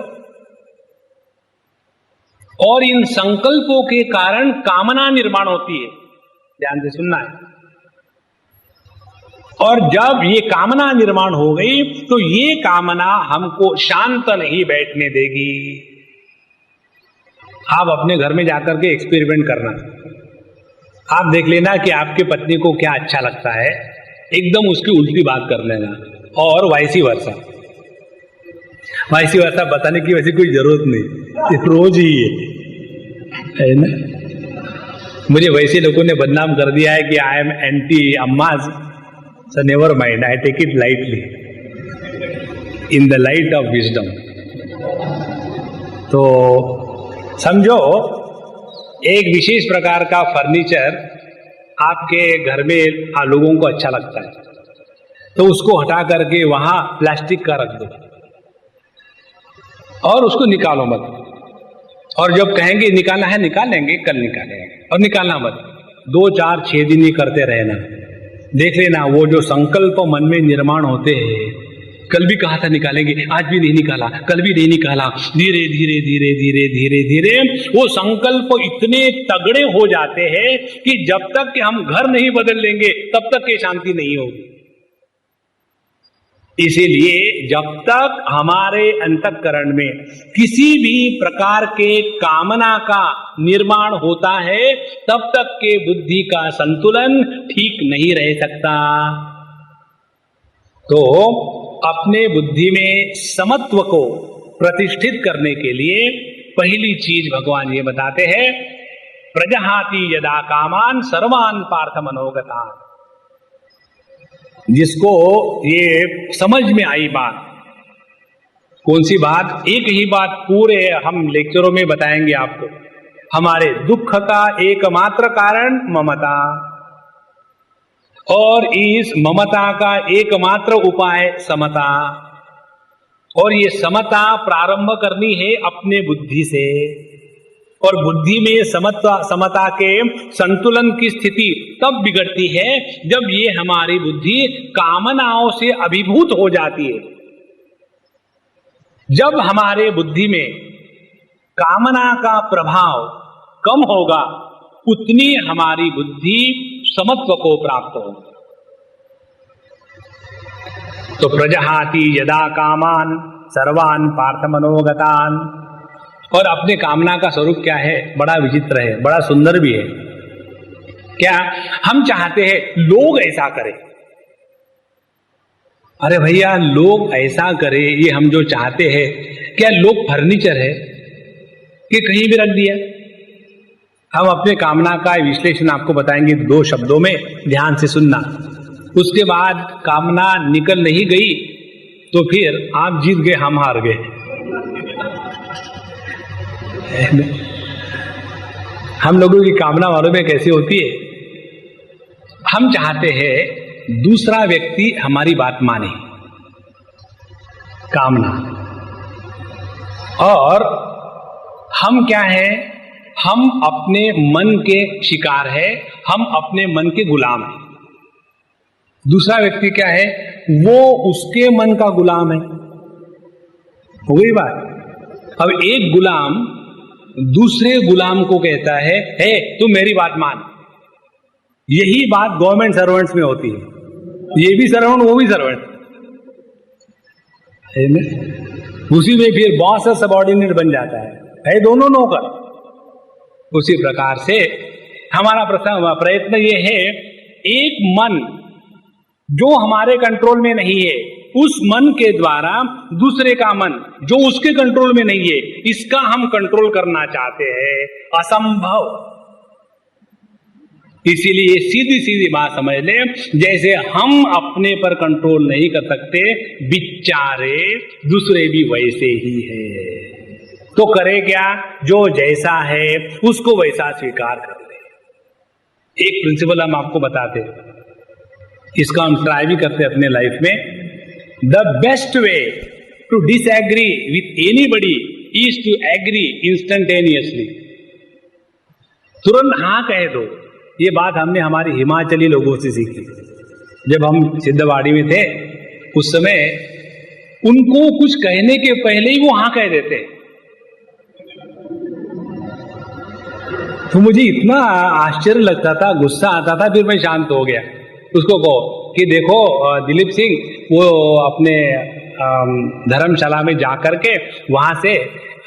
और इन संकल्पों के कारण कामना निर्माण होती है, ध्यान से सुनना है। और जब ये कामना निर्माण हो गई, तो ये कामना हमको शांत नहीं बैठने देगी। आप अपने घर में जाकर के एक्सपेरिमेंट करना, आप देख लेना कि आपके पत्नी को क्या अच्छा लगता है, एकदम उसकी उल्टी बात कर लेना, और वाइसी वर्षा। वाइसी वर्षा बताने की वैसे कोई जरूरत नहीं, रोज ही है ना। मुझे वैसे लोगों ने बदनाम कर दिया है कि I am anti Amma's, so never mind, I take it lightly in the light of wisdom। तो समझो एक विशेष प्रकार का फर्नीचर आपके घर में लोगों को अच्छा लगता है, तो उसको हटा करके वहां प्लास्टिक का रख दो और उसको निकालो मत। और जब कहेंगे निकालना है, निकालेंगे, कल निकालेंगे, और निकालना मत। 2, 4, 6 दिन ही करते रहना। देख लेना वो जो संकल्प मन में निर्माण होते हैं, कल भी कहा था निकालेंगे, आज भी नहीं निकाला, कल भी नहीं निकाला, धीरे धीरे धीरे धीरे धीरे धीरे वो संकल्प इतने तगड़े हो जाते हैं कि जब तक कि हम घर नहीं बदल लेंगे तब तक के शांति नहीं होगी। इसीलिए जब तक हमारे अंतःकरण में किसी भी प्रकार के कामना का निर्माण होता है, तब तक के बुद्धि का संतुलन ठीक नहीं रह सकता। तो अपने बुद्धि में समत्व को प्रतिष्ठित करने के लिए पहली चीज भगवान ये बताते हैं, प्रजहाति यदा कामान सर्वान पार्थ मनोगतान। जिसको ये समझ में आई बात, कौन सी बात? एक ही बात पूरे हम लेक्चरों में बताएंगे आपको। हमारे दुख का एकमात्र कारण ममता, और इस ममता का एकमात्र उपाय समता। और ये समता प्रारंभ करनी है अपने बुद्धि से, और बुद्धि में समता के संतुलन की स्थिति तब बिगड़ती है जब ये हमारी बुद्धि कामनाओं से अभिभूत हो जाती है। जब हमारे बुद्धि में कामना का प्रभाव कम होगा उतनी हमारी बुद्धि समत्व को प्राप्त होगी। तो प्रजहाति यदा कामान सर्वान पार्थ मनोगतान। और अपने कामना का स्वरूप क्या है? बड़ा विचित्र है, बड़ा सुंदर भी है। क्या हम चाहते हैं लोग ऐसा करें? अरे भैया, लोग ऐसा करें ये हम जो चाहते हैं, क्या लोग फर्नीचर है कि कहीं भी रख दिया? हम अपने कामना का विश्लेषण आपको बताएंगे 2 शब्दों में, ध्यान से सुनना। उसके बाद कामना निकल नहीं गई तो फिर आप जीत गए, हम हार गए। हम लोगों की कामना मालूम है कैसी होती है? हम चाहते हैं दूसरा व्यक्ति हमारी बात माने, कामना। और हम क्या है? हम अपने मन के शिकार है, हम अपने मन के गुलाम हैं। दूसरा व्यक्ति क्या है? वो उसके मन का गुलाम है। हो गई बात। अब एक गुलाम दूसरे गुलाम को कहता है, हे तुम मेरी बात मान। यही बात गवर्नमेंट सर्वेंट्स में होती है। ये भी सर्वेंट, वो भी सर्वेंट, उसी में फिर बॉस और सबऑर्डिनेट बन जाता है दोनों नौकर। उसी प्रकार से हमारा प्रयत्न ये है, एक मन जो हमारे कंट्रोल में नहीं है, उस मन के द्वारा दूसरे का मन जो उसके कंट्रोल में नहीं है, इसका हम कंट्रोल करना चाहते हैं। असंभव। इसीलिए सीधी सीधी बात समझ ले, जैसे हम अपने पर कंट्रोल नहीं कर सकते, बिचारे दूसरे भी वैसे ही है। तो करे क्या? जो जैसा है उसको वैसा स्वीकार कर ले। एक प्रिंसिपल हम आपको बताते, इसका हम ट्राई भी करते अपने लाइफ में। The best way to disagree with anybody is to agree instantaneously. तुरंत हाँ कह दो। ये बात हमने हमारे हिमाचली लोगों से सीखी। जब हम सिद्धवाड़ी में थे उस समय उनको कुछ कहने के पहले ही वो हाँ कह देते। तो मुझे इतना आश्चर्य लगता था, गुस्सा आता था, फिर मैं शांत हो गया। उसको कहो कि देखो दिलीप सिंह, वो अपने धर्मशाला में जाकर के वहां से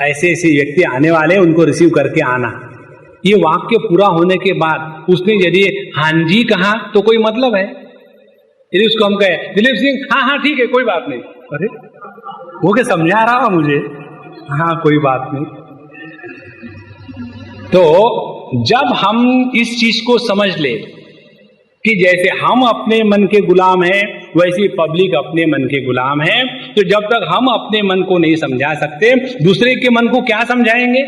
ऐसे ऐसे व्यक्ति आने वाले, उनको रिसीव करके आना। ये वाक्य पूरा होने के बाद उसने यदि हाँ जी कहा तो कोई मतलब है। यदि उसको हम कहे दिलीप सिंह हाँ हाँ ठीक है कोई बात नहीं, अरे वो क्या समझा रहा मुझे, हाँ कोई बात नहीं। तो जब हम इस चीज को समझ ले कि जैसे हम अपने मन के गुलाम हैं, वैसे पब्लिक अपने मन के गुलाम है, तो जब तक हम अपने मन को नहीं समझा सकते, दूसरे के मन को क्या समझाएंगे?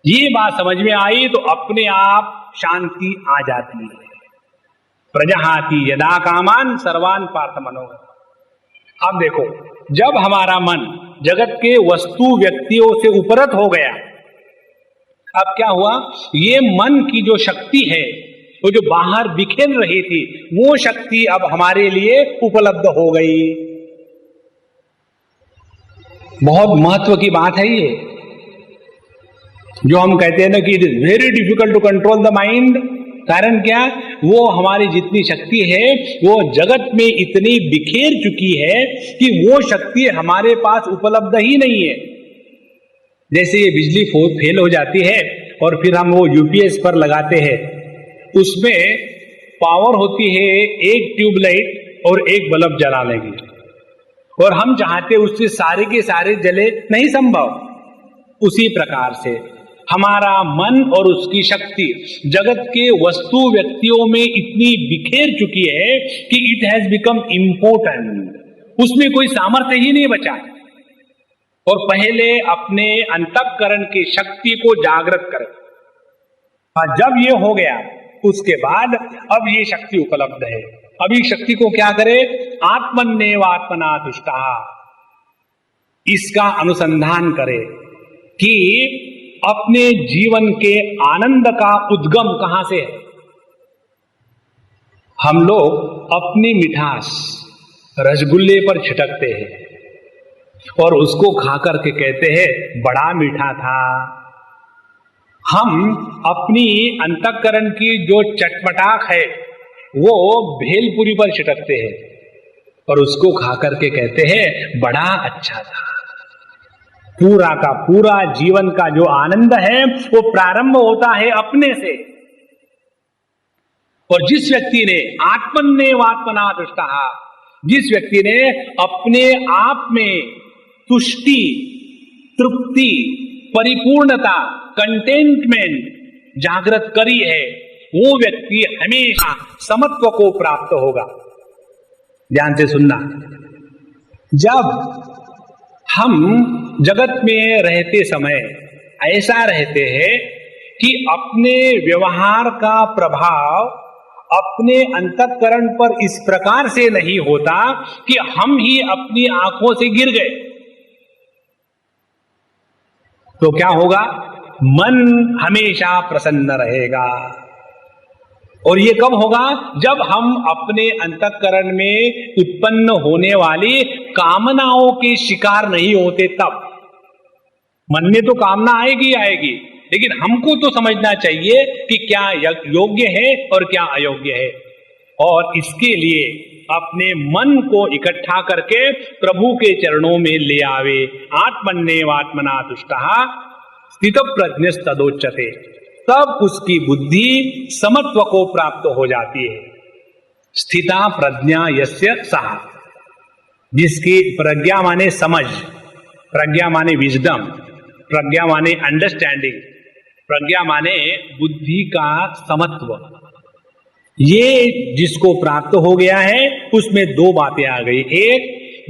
ये बात समझ में आई तो अपने आप शांति आ जाती है। प्रजहाति यदा कामान सर्वान पार्थ मनोगतान। अब देखो, जब हमारा मन जगत के वस्तु व्यक्तियों से उपरत हो गया, अब क्या हुआ? ये मन की जो शक्ति है, वो जो बाहर बिखेर रही थी, वो शक्ति अब हमारे लिए उपलब्ध हो गई। बहुत महत्व की बात है ये, जो हम कहते हैं ना कि it is very difficult to control the mind. कारण क्या? वो हमारी जितनी शक्ति है वो जगत में इतनी बिखेर चुकी है कि वो शक्ति हमारे पास उपलब्ध ही नहीं है। जैसे ये बिजली फेल हो जाती है और फिर हम वो यूपीएस पर लगाते हैं, उसमें पावर होती है एक ट्यूबलाइट और एक बल्ब जलाने की, और हम चाहते उससे सारे के सारे जले, नहीं संभव। उसी प्रकार से हमारा मन और उसकी शक्ति जगत के वस्तु व्यक्तियों में इतनी बिखेर चुकी है कि इट हैज बिकम इम्पोर्टेंट। उसमें कोई सामर्थ्य ही नहीं बचा। और पहले अपने अंतःकरण की शक्ति को जागृत करें, और जब ये हो गया उसके बाद अब ये शक्ति उपलब्ध है। अब इस शक्ति को क्या करे? आत्मन्नेवात्मना तुष्टा, इसका अनुसंधान करे कि अपने जीवन के आनंद का उद्गम कहां से है? हम लोग अपनी मिठास रसगुल्ले पर छिटकते हैं और उसको खा करके कहते हैं बड़ा मीठा था। हम अपनी अंतःकरण की जो चटपटाक है वो भेलपुरी पर छिटकते हैं और उसको खा करके कहते हैं बड़ा अच्छा था। पूरा का पूरा जीवन का जो आनंद है वो प्रारंभ होता है अपने से। और जिस व्यक्ति ने आत्मन्नेवात्मना तुष्टः, जिस व्यक्ति ने अपने आप में तुष्टि, तृप्ति, परिपूर्णता, कंटेंटमेंट जागृत करी है, वो व्यक्ति हमेशा समत्व को प्राप्त होगा। ध्यान से सुनना, जब हम जगत में रहते समय ऐसा रहते हैं कि अपने व्यवहार का प्रभाव अपने अंतःकरण पर इस प्रकार से नहीं होता कि हम ही अपनी आंखों से गिर गए, तो क्या होगा? मन हमेशा प्रसन्न रहेगा। और ये कब होगा? जब हम अपने अंतःकरण में उत्पन्न होने वाली कामनाओं के शिकार नहीं होते तब। मन में तो कामना आएगी आएगी, लेकिन हमको तो समझना चाहिए कि क्या योग्य है और क्या अयोग्य है, और इसके लिए अपने मन को इकट्ठा करके प्रभु के चरणों में ले आवे। आत्मन्नेवात्मना तुष्टः स्थितप्रज्ञस्तदोच्यते, तब उसकी बुद्धि समत्व को प्राप्त हो जाती है। स्थिता प्रज्ञा यस्य सः, जिसकी प्रज्ञा माने समझ, प्रज्ञा माने विजडम, प्रज्ञा माने अंडरस्टैंडिंग, प्रज्ञा माने बुद्धि का समत्व। ये जिसको प्राप्त हो गया है उसमें दो बातें आ गई। एक,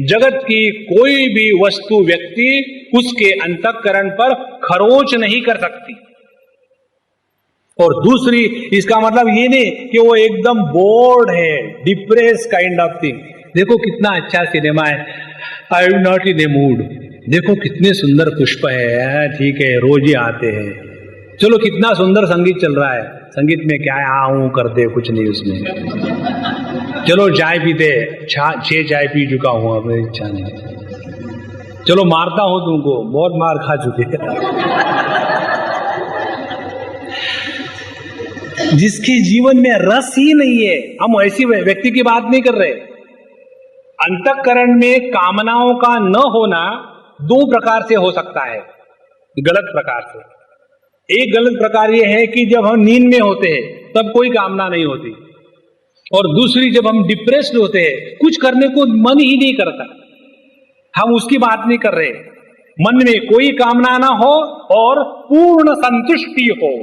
जगत की कोई भी वस्तु व्यक्ति उसके अंतःकरण पर खरोच नहीं कर सकती। और दूसरी, इसका मतलब ये नहीं कि वो एकदम बोर्ड है, डिप्रेस काइंड ऑफ थिंग। देखो कितना अच्छा सिनेमा है, I am not in A mood, देखो कितने सुंदर पुष्प है, ठीक है रोज ही आते हैं, चलो कितना सुंदर संगीत चल रहा है, संगीत में क्या है, आऊं कर दे, कुछ नहीं उसमें, चलो चाय पीते, 6 चाय पी चुका हूं, अब इच्छा नहीं, चलो मारता हूं तुमको, बहुत मार खा चुके। जिसके जीवन में रस ही नहीं है, हम ऐसी व्यक्ति की बात नहीं कर रहे। अंतःकरण में कामनाओं का न होना दो प्रकार से हो सकता है, गलत प्रकार से। एक गलत प्रकार यह है कि जब हम नींद में होते हैं तब कोई कामना नहीं होती, और दूसरी जब हम डिप्रेस्ड होते हैं, कुछ करने को मन ही नहीं करता, हम उसकी बात नहीं कर रहे। मन में कोई कामना ना हो और पूर्ण संतुष्टि हो,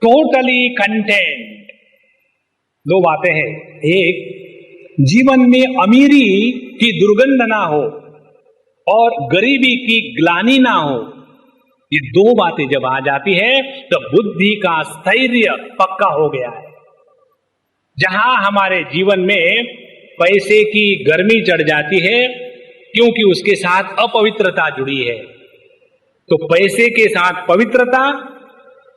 टोटली कंटेंट। दो बातें हैं, एक जीवन में अमीरी की दुर्गंध ना हो और गरीबी की ग्लानि ना हो। ये दो बातें जब आ जाती है तो बुद्धि का स्थैर्य पक्का हो गया है। जहां हमारे जीवन में पैसे की गर्मी चढ़ जाती है क्योंकि उसके साथ अपवित्रता जुड़ी है, तो पैसे के साथ पवित्रता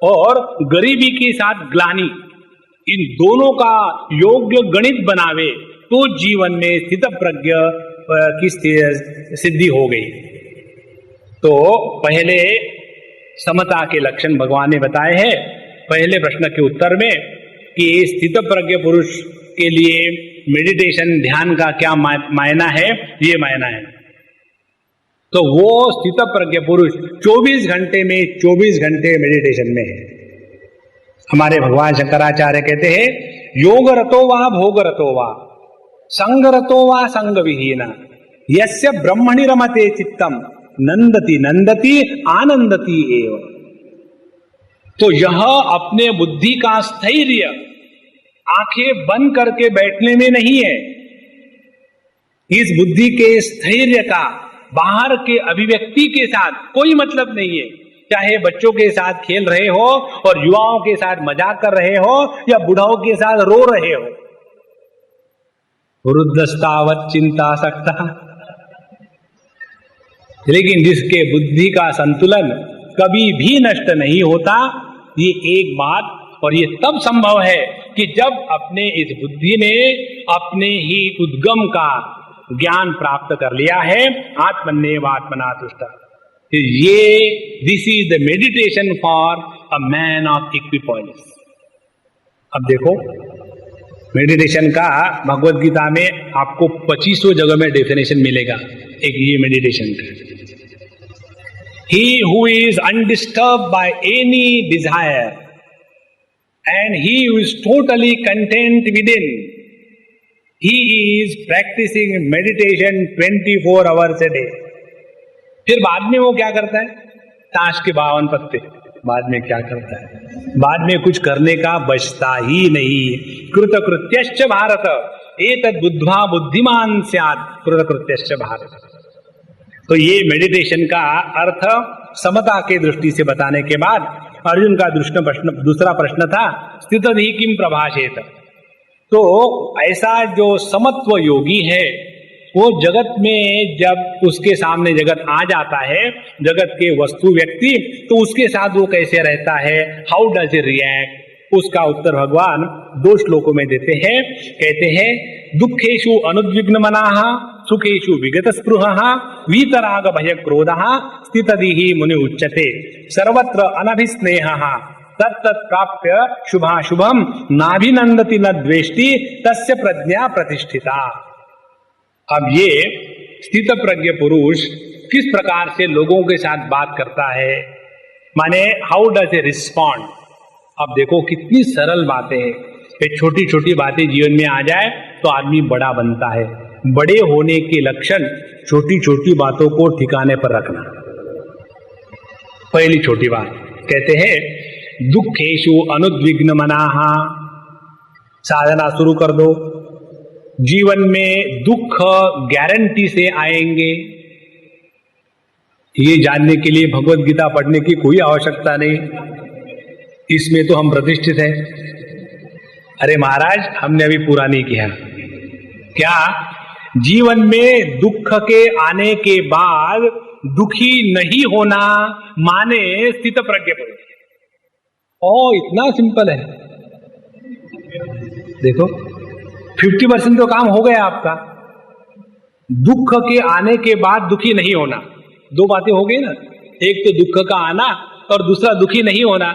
और गरीबी के साथ ग्लानि, इन दोनों का योग्य गणित बनावे तो जीवन में स्थित प्रज्ञ की सिद्धि हो गई। तो पहले समता के लक्षण भगवान ने बताए हैं पहले प्रश्न के उत्तर में कि स्थित प्रज्ञ पुरुष के लिए मेडिटेशन, ध्यान का क्या मायना है, ये मायना है। तो वो स्थित प्रज्ञ पुरुष 24 घंटे में 24 घंटे मेडिटेशन में है। हमारे भगवान शंकराचार्य कहते हैं योग रतो वा भोग रतो वा संग रतो वा संग विहीन यस्य ब्रह्मणि रमते चित्तम नंदति नंदति आनंदति एव। तो यह अपने बुद्धि का स्थैर्य आंखें बंद करके बैठने में नहीं है। इस बुद्धि के स्थैर्य का बाहर के अभिव्यक्ति के साथ कोई मतलब नहीं है। चाहे बच्चों के साथ खेल रहे हो और युवाओं के साथ मजाक कर रहे हो या बुढ़ाओं के साथ रो रहे हो, वृद्धस्तावत चिंता सकता। लेकिन जिसके बुद्धि का संतुलन कभी भी नष्ट नहीं होता। ये एक बात, और ये तब संभव है कि जब अपने इस बुद्धि ने अपने ही उद्गम का ज्ञान प्राप्त कर लिया है। आत्मन्येव आत्मना तुष्टः। ये this is the meditation for a man of equipoise. अब देखो, मेडिटेशन का भगवत गीता में आपको 2500 जगह में डेफिनेशन मिलेगा। एक ये मेडिटेशन का, he who is undisturbed by any desire and he who is totally content within, he is practicing meditation 24 hours a day. फिर बाद में वो क्या करता है? ताश के 52 पत्ते। बाद में क्या करता है? बाद में कुछ करने का बचता ही नहीं। कृतकृत्यश्च भारत एतद् बुद्ध्वा बुद्धिमान स्यात् कृतकृत्यश्च भारत। तो ये मेडिटेशन का अर्थ समता के दृष्टि से बताने के बाद अर्जुन का दूसरा प्रश्न था, स्थितधि किम प्रभाषेत। तो ऐसा जो समत्व योगी है वो जगत में जब उसके सामने जगत आ जाता है, जगत के वस्तु व्यक्ति, तो उसके साथ वो कैसे रहता है, हाउ डज इट रिएक्ट? उसका उत्तर भगवान 2 श्लोकों में देते हैं। कहते हैं, दुखेषु अनुद्विग्न मनाः सुखेषु विगत स्पृहः वीतराग भय क्रोधः स्थितधीः मुनि उच्यते सर्वत्र अनभिस्नेहः तत्तत् प्राप्य शुभाशुभम नाभिनंदति न द्वेष्टि तस्य प्रज्ञा प्रतिष्ठिता। अब ये स्थित प्रज्ञ पुरुष किस प्रकार से लोगों के साथ बात करता है, माने हाउ डज ए रिस्पॉन्ड। अब देखो कितनी सरल बातें हैं। ये छोटी छोटी बातें जीवन में आ जाए तो आदमी बड़ा बनता है। बड़े होने के लक्षण छोटी छोटी बातों को ठिकाने पर रखना। पहली छोटी बात कहते हैं, दुखेषु अनुद्विग्न मनाः। साधना शुरू कर दो। जीवन में दुख गारंटी से आएंगे, ये जानने के लिए भगवत गीता पढ़ने की कोई आवश्यकता नहीं। इसमें तो हम प्रतिष्ठित हैं। अरे महाराज, हमने अभी पूरा नहीं किया। क्या जीवन में दुख के आने के बाद दुखी नहीं होना माने स्थित प्रज्ञ पुरुष? ओ, इतना सिंपल है। देखो 50% तो काम हो गया आपका। दुख के आने के बाद दुखी नहीं होना, 2 बातें हो गई ना। एक तो दुख का आना और दूसरा दुखी नहीं होना,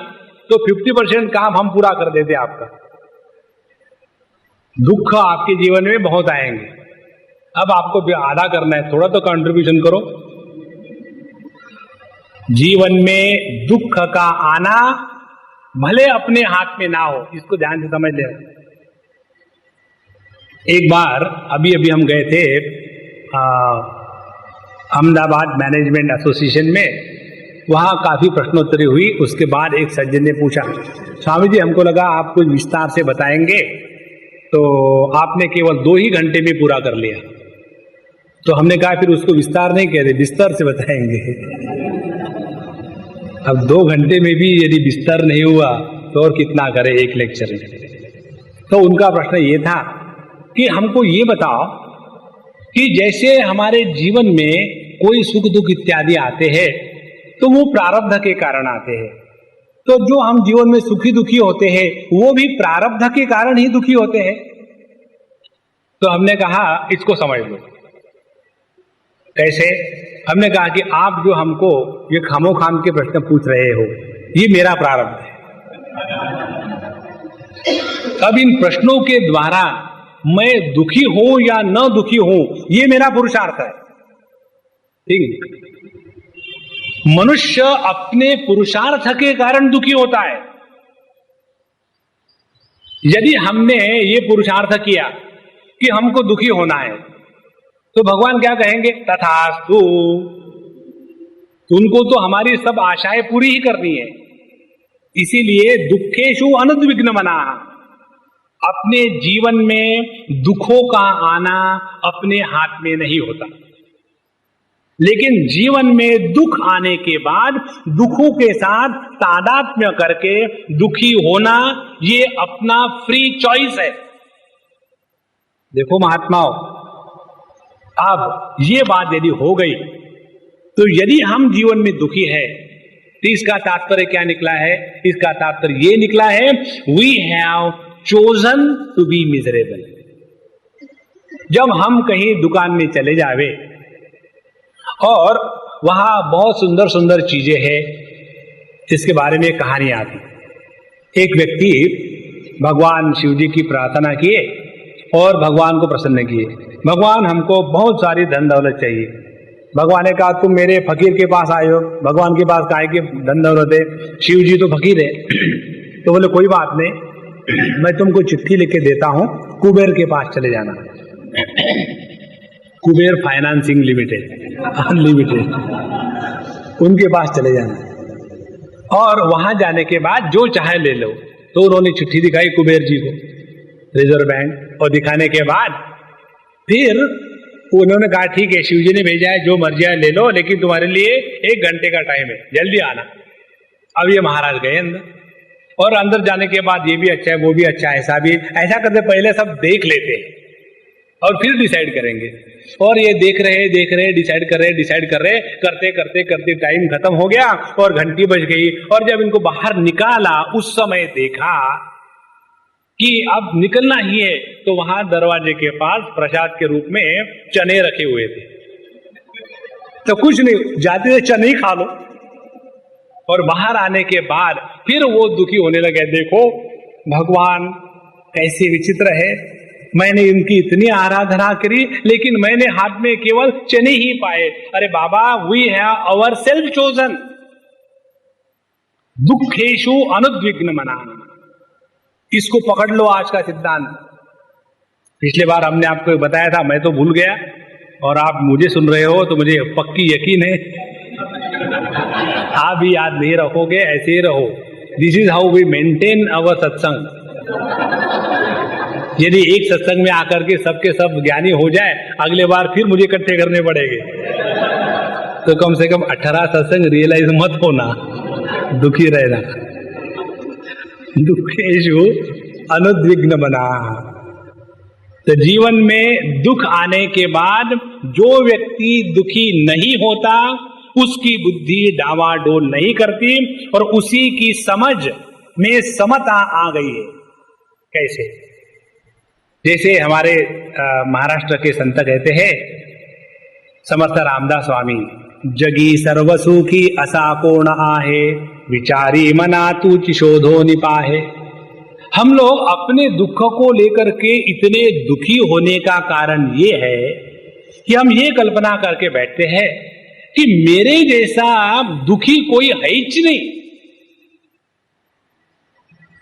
तो 50% काम हम पूरा कर देते आपका। दुख आपके जीवन में बहुत आएंगे, अब आपको आधा करना है, थोड़ा तो कंट्रीब्यूशन करो। जीवन में दुख का आना भले अपने हाथ में ना हो, इसको ध्यान से समझ ले। एक बार अभी हम गए थे अहमदाबाद मैनेजमेंट एसोसिएशन में, वहाँ काफी प्रश्नोत्तरी हुई। उसके बाद एक सज्जन ने पूछा, स्वामी जी हमको लगा आप कुछ विस्तार से बताएंगे, तो आपने केवल 2 ही घंटे में पूरा कर लिया। तो हमने कहा फिर उसको विस्तार नहीं कहते, विस्तार से बताएंगे। अब 2 घंटे में भी यदि विस्तार नहीं हुआ तो और कितना करे एक लेक्चर में। तो उनका प्रश्न ये था कि हमको ये बताओ कि जैसे हमारे जीवन में कोई सुख दुख इत्यादि आते हैं तो वो प्रारब्ध के कारण आते हैं, तो जो हम जीवन में सुखी दुखी होते हैं वो भी प्रारब्ध के कारण ही दुखी होते हैं। तो हमने कहा इसको समझ लो। कैसे? हमने कहा कि आप जो हमको ये खामोखाम के प्रश्न पूछ रहे हो, ये मेरा प्रारब्ध है। अब इन प्रश्नों के द्वारा मैं दुखी हूं या न दुखी हूं, ये मेरा पुरुषार्थ है। ठीक, मनुष्य अपने पुरुषार्थ के कारण दुखी होता है। यदि हमने ये पुरुषार्थ किया कि हमको दुखी होना है, तो भगवान क्या कहेंगे? तथास्तु। उनको तो हमारी सब आशाएं पूरी ही करनी है। इसीलिए दुखेषु अनुद्विग्न मनाः। अपने जीवन में दुखों का आना अपने हाथ में नहीं होता, लेकिन जीवन में दुख आने के बाद दुखों के साथ तादात्म्य करके दुखी होना ये अपना फ्री चॉइस है। देखो महात्माओं, अब ये बात यदि हो गई तो यदि हम जीवन में दुखी है तो इसका तात्पर्य क्या निकला है? इसका तात्पर्य ये निकला है, we have chosen to be miserable. जब हम कहीं दुकान में चले जावे और वहां बहुत सुंदर सुंदर चीजें हैं, इसके बारे में कहानी आती। एक व्यक्ति भगवान शिव जी की प्रार्थना किए और भगवान को प्रसन्न किए, भगवान हमको बहुत सारी धन दौलत चाहिए। भगवान ने कहा तुम मेरे फकीर के पास आए हो, भगवान के पास काहे की धन दौलत है, शिव जी तो फकीर है। तो बोले कोई बात नहीं, मैं तुमको चिट्ठी लिख के देता हूं, कुबेर के पास चले जाना, कुबेर फाइनेंसिंग लिमिटेड अनलिमिटेड, उनके पास चले जाना और वहां जाने के बाद जो चाहे ले लो। तो उन्होंने चिट्ठी दिखाई कुबेर जी को, रिजर्व बैंक, और दिखाने के बाद फिर उन्होंने कहा ठीक है, शिव जी ने भेजा है, जो मर्जी है ले लो, लेकिन तुम्हारे लिए 1 घंटे का टाइम है, जल्दी आना। अब ये महाराज गए अंदर, और अंदर जाने के बाद ये भी अच्छा है, वो भी अच्छा है, ऐसा करते पहले सब देख लेते हैं और फिर डिसाइड करेंगे। और ये देख रहे डिसाइड कर रहे करते करते करते टाइम खत्म हो गया और घंटी बज गई। और जब इनको बाहर निकाला उस समय देखा कि अब निकलना ही है, तो वहां दरवाजे के पास प्रसाद के रूप में चने रखे हुए थे। तो कुछ नहीं, जाते चने ही खा लो। और बाहर आने के बाद फिर वो दुखी होने लगे, देखो भगवान कैसे विचित्र है, मैंने इनकी इतनी आराधना करी लेकिन मैंने हाथ में केवल चने ही पाए। अरे बाबा, we have our self chosen, दुखेशु अनुद्विग्न मना, इसको पकड़ लो आज का सिद्धांत। पिछले बार हमने आपको बताया था, मैं तो भूल गया और आप मुझे सुन रहे हो तो मुझे पक्की यकीन है आप भी याद नहीं रखोगे, ऐसे ही रहो। This is how we maintain our satsang. यदि एक सत्संग में आकर के सबके सब ज्ञानी हो जाए, अगले बार फिर मुझे इकट्ठे करने पड़ेंगे। तो कम से कम 18 सत्संग रियलाइज मत होना, दुखी रहना। दुखेशु अनुद्विग्न बना। तो जीवन में दुख आने के बाद जो व्यक्ति दुखी नहीं होता, उसकी बुद्धि डावाडोल नहीं करती और उसी की समझ में समता आ गई है। कैसे? जैसे हमारे महाराष्ट्र के संत कहते हैं, समर्थ रामदास स्वामी, जगी सर्वसुखी असा कोण आहे, विचारी मना तूच शोधो निपाहे। हम लोग अपने दुख को लेकर के इतने दुखी होने का कारण ये है कि हम ये कल्पना करके बैठते हैं कि मेरे जैसा दुखी कोई है ही नहीं,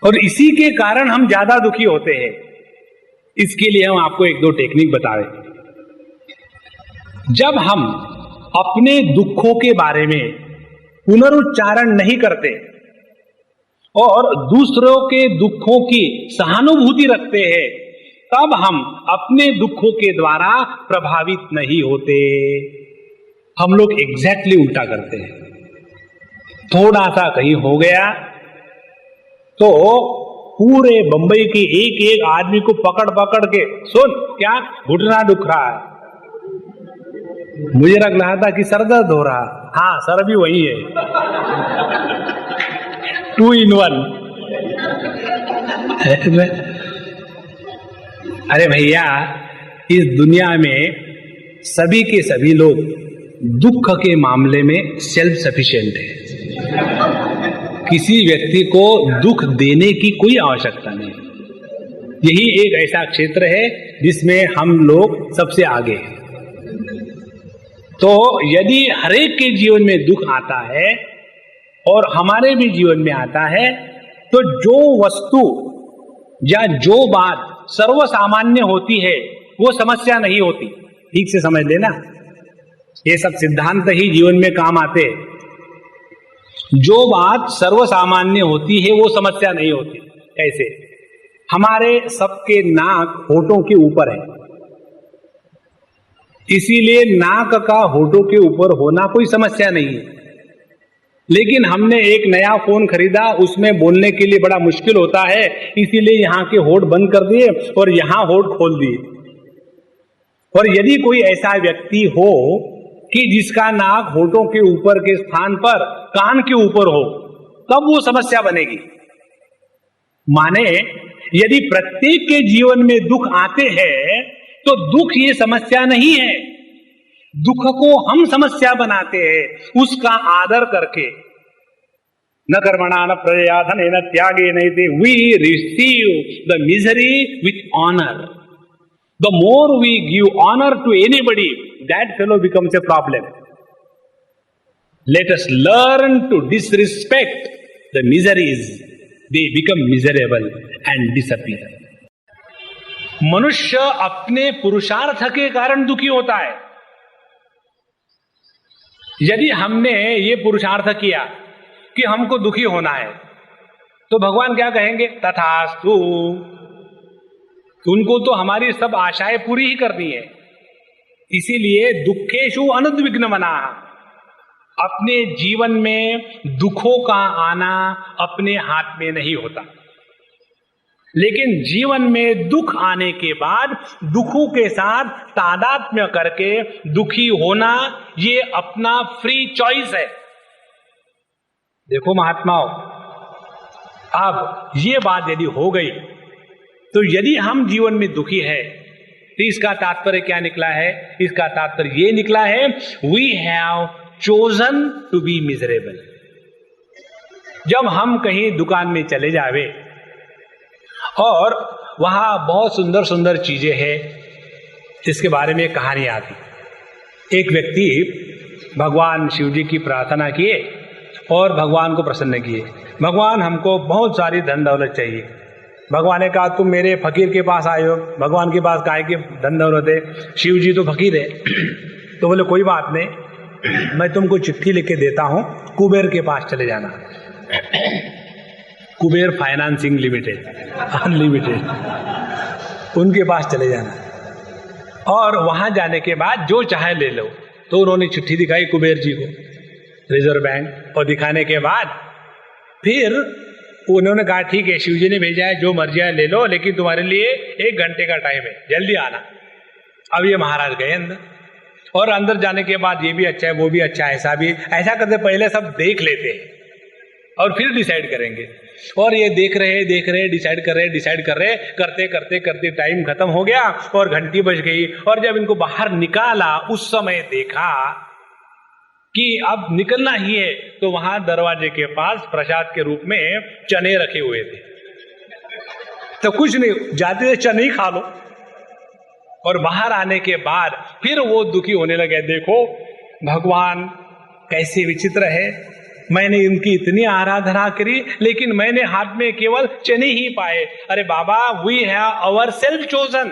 और इसी के कारण हम ज्यादा दुखी होते हैं। इसके लिए हम आपको 1-2 टेक्निक बताएं। जब हम अपने दुखों के बारे में पुनरुच्चारण नहीं करते और दूसरों के दुखों की सहानुभूति रखते हैं, तब हम अपने दुखों के द्वारा प्रभावित नहीं होते। हम लोग एग्जैक्टली उल्टा करते हैं। थोड़ा सा कहीं हो गया तो पूरे बंबई के एक एक आदमी को पकड़ पकड़ के, सुन क्या घुटना दुख रहा है, मुझे लग रहा था कि सर दर्द हो रहा, हाँ सर भी वही है, 2 in 1। अरे भैया, इस दुनिया में सभी के सभी लोग दुख के मामले में सेल्फ सफिशिएंट है। किसी व्यक्ति को दुख देने की कोई आवश्यकता नहीं। यही एक ऐसा क्षेत्र है जिसमें हम लोग सबसे आगे हैं। तो यदि हरेक के जीवन में दुख आता है और हमारे भी जीवन में आता है, तो जो वस्तु या जो बात सर्वसामान्य होती है वो समस्या नहीं होती। ठीक से समझ लेना, ये सब सिद्धांत ही जीवन में काम आते हैं। जो बात सर्वसामान्य होती है वो समस्या नहीं होती। कैसे? हमारे सबके नाक होठों के ऊपर है, इसीलिए नाक का होठों के ऊपर होना कोई समस्या नहीं है। लेकिन हमने एक नया फोन खरीदा, उसमें बोलने के लिए बड़ा मुश्किल होता है, इसीलिए यहां के होठ बंद कर दिए और यहां होठ खोल दिए। और यदि कोई ऐसा व्यक्ति हो कि जिसका नाक होठों के ऊपर के स्थान पर कान के ऊपर हो, तब वो समस्या बनेगी। माने यदि प्रत्येक के जीवन में दुख आते हैं तो दुख ये समस्या नहीं है, दुख को हम समस्या बनाते हैं उसका आदर करके। न कर्मणा न प्रजया धनेन त्यागेन इति we receive the misery with honour. The more we give honour to anybody, that fellow becomes a problem. Let us learn to disrespect the miseries, they become miserable and disappear. मनुष्य अपने पुरुषार्थ के कारण दुखी होता है। यदि हमने ये पुरुषार्थ किया कि हमको दुखी होना है, तो भगवान क्या कहेंगे? तथास्तु। उनको तो हमारी सब आशाएं पूरी ही करनी है। इसीलिए दुखेषु अनुद्विग्नमनाः, अपने जीवन में दुखों का आना अपने हाथ में नहीं होता, लेकिन जीवन में दुख आने के बाद दुखों के साथ तादात्म्य करके दुखी होना ये अपना फ्री चॉइस है। देखो महात्माओं, अब ये बात यदि हो गई तो यदि हम जीवन में दुखी है तो इसका तात्पर्य क्या निकला है? इसका तात्पर्य ये निकला है, we have chosen to be miserable. जब हम कहीं दुकान में चले जावे और वहां बहुत सुंदर सुंदर चीजें हैं, इसके बारे में कहानी आती। एक व्यक्ति भगवान शिव जी की प्रार्थना किए और भगवान को प्रसन्न किए, भगवान हमको बहुत सारी धन दौलत चाहिए। भगवान ने कहा तुम मेरे फकीर के पास आए हो, भगवान के पास काहे की धन दौलत है, शिव जी तो फकीर है। तो बोले कोई बात नहीं, मैं तुमको चिट्ठी लिख के देता हूं, कुबेर के पास चले जाना। कुबेर फाइनेंसिंग लिमिटेड, अनलिमिटेड, उनके पास चले जाना और वहां जाने के बाद जो चाहे ले लो। तो उन्होंने चिट्ठी दिखाई कुबेर जी को, रिजर्व बैंक, और दिखाने के बाद फिर उन्होंने कहा ठीक है, शिव जी ने भेजा है, जो मर्जी है ले लो, लेकिन तुम्हारे लिए 1 घंटे का टाइम है, जल्दी आना। अब ये महाराज गए अंदर, और अंदर जाने के बाद ये भी अच्छा है, वो भी अच्छा है, ऐसा भी, ऐसा करते पहले सब देख लेते हैं और फिर डिसाइड करेंगे। और ये देख रहे डिसाइड कर रहे, करते करते करते टाइम खत्म हो गया और घंटी बज गई। और जब इनको बाहर निकाला उस समय देखा कि अब निकलना ही है, तो वहां दरवाजे के पास प्रसाद के रूप में चने रखे हुए थे। तो कुछ नहीं, जाते चने ही खा लो। और बाहर आने के बाद फिर वो दुखी होने लगे, देखो भगवान कैसे विचित्र है, मैंने इनकी इतनी आराधना करी लेकिन मैंने हाथ में केवल चने ही पाए। अरे बाबा, we have our self chosen.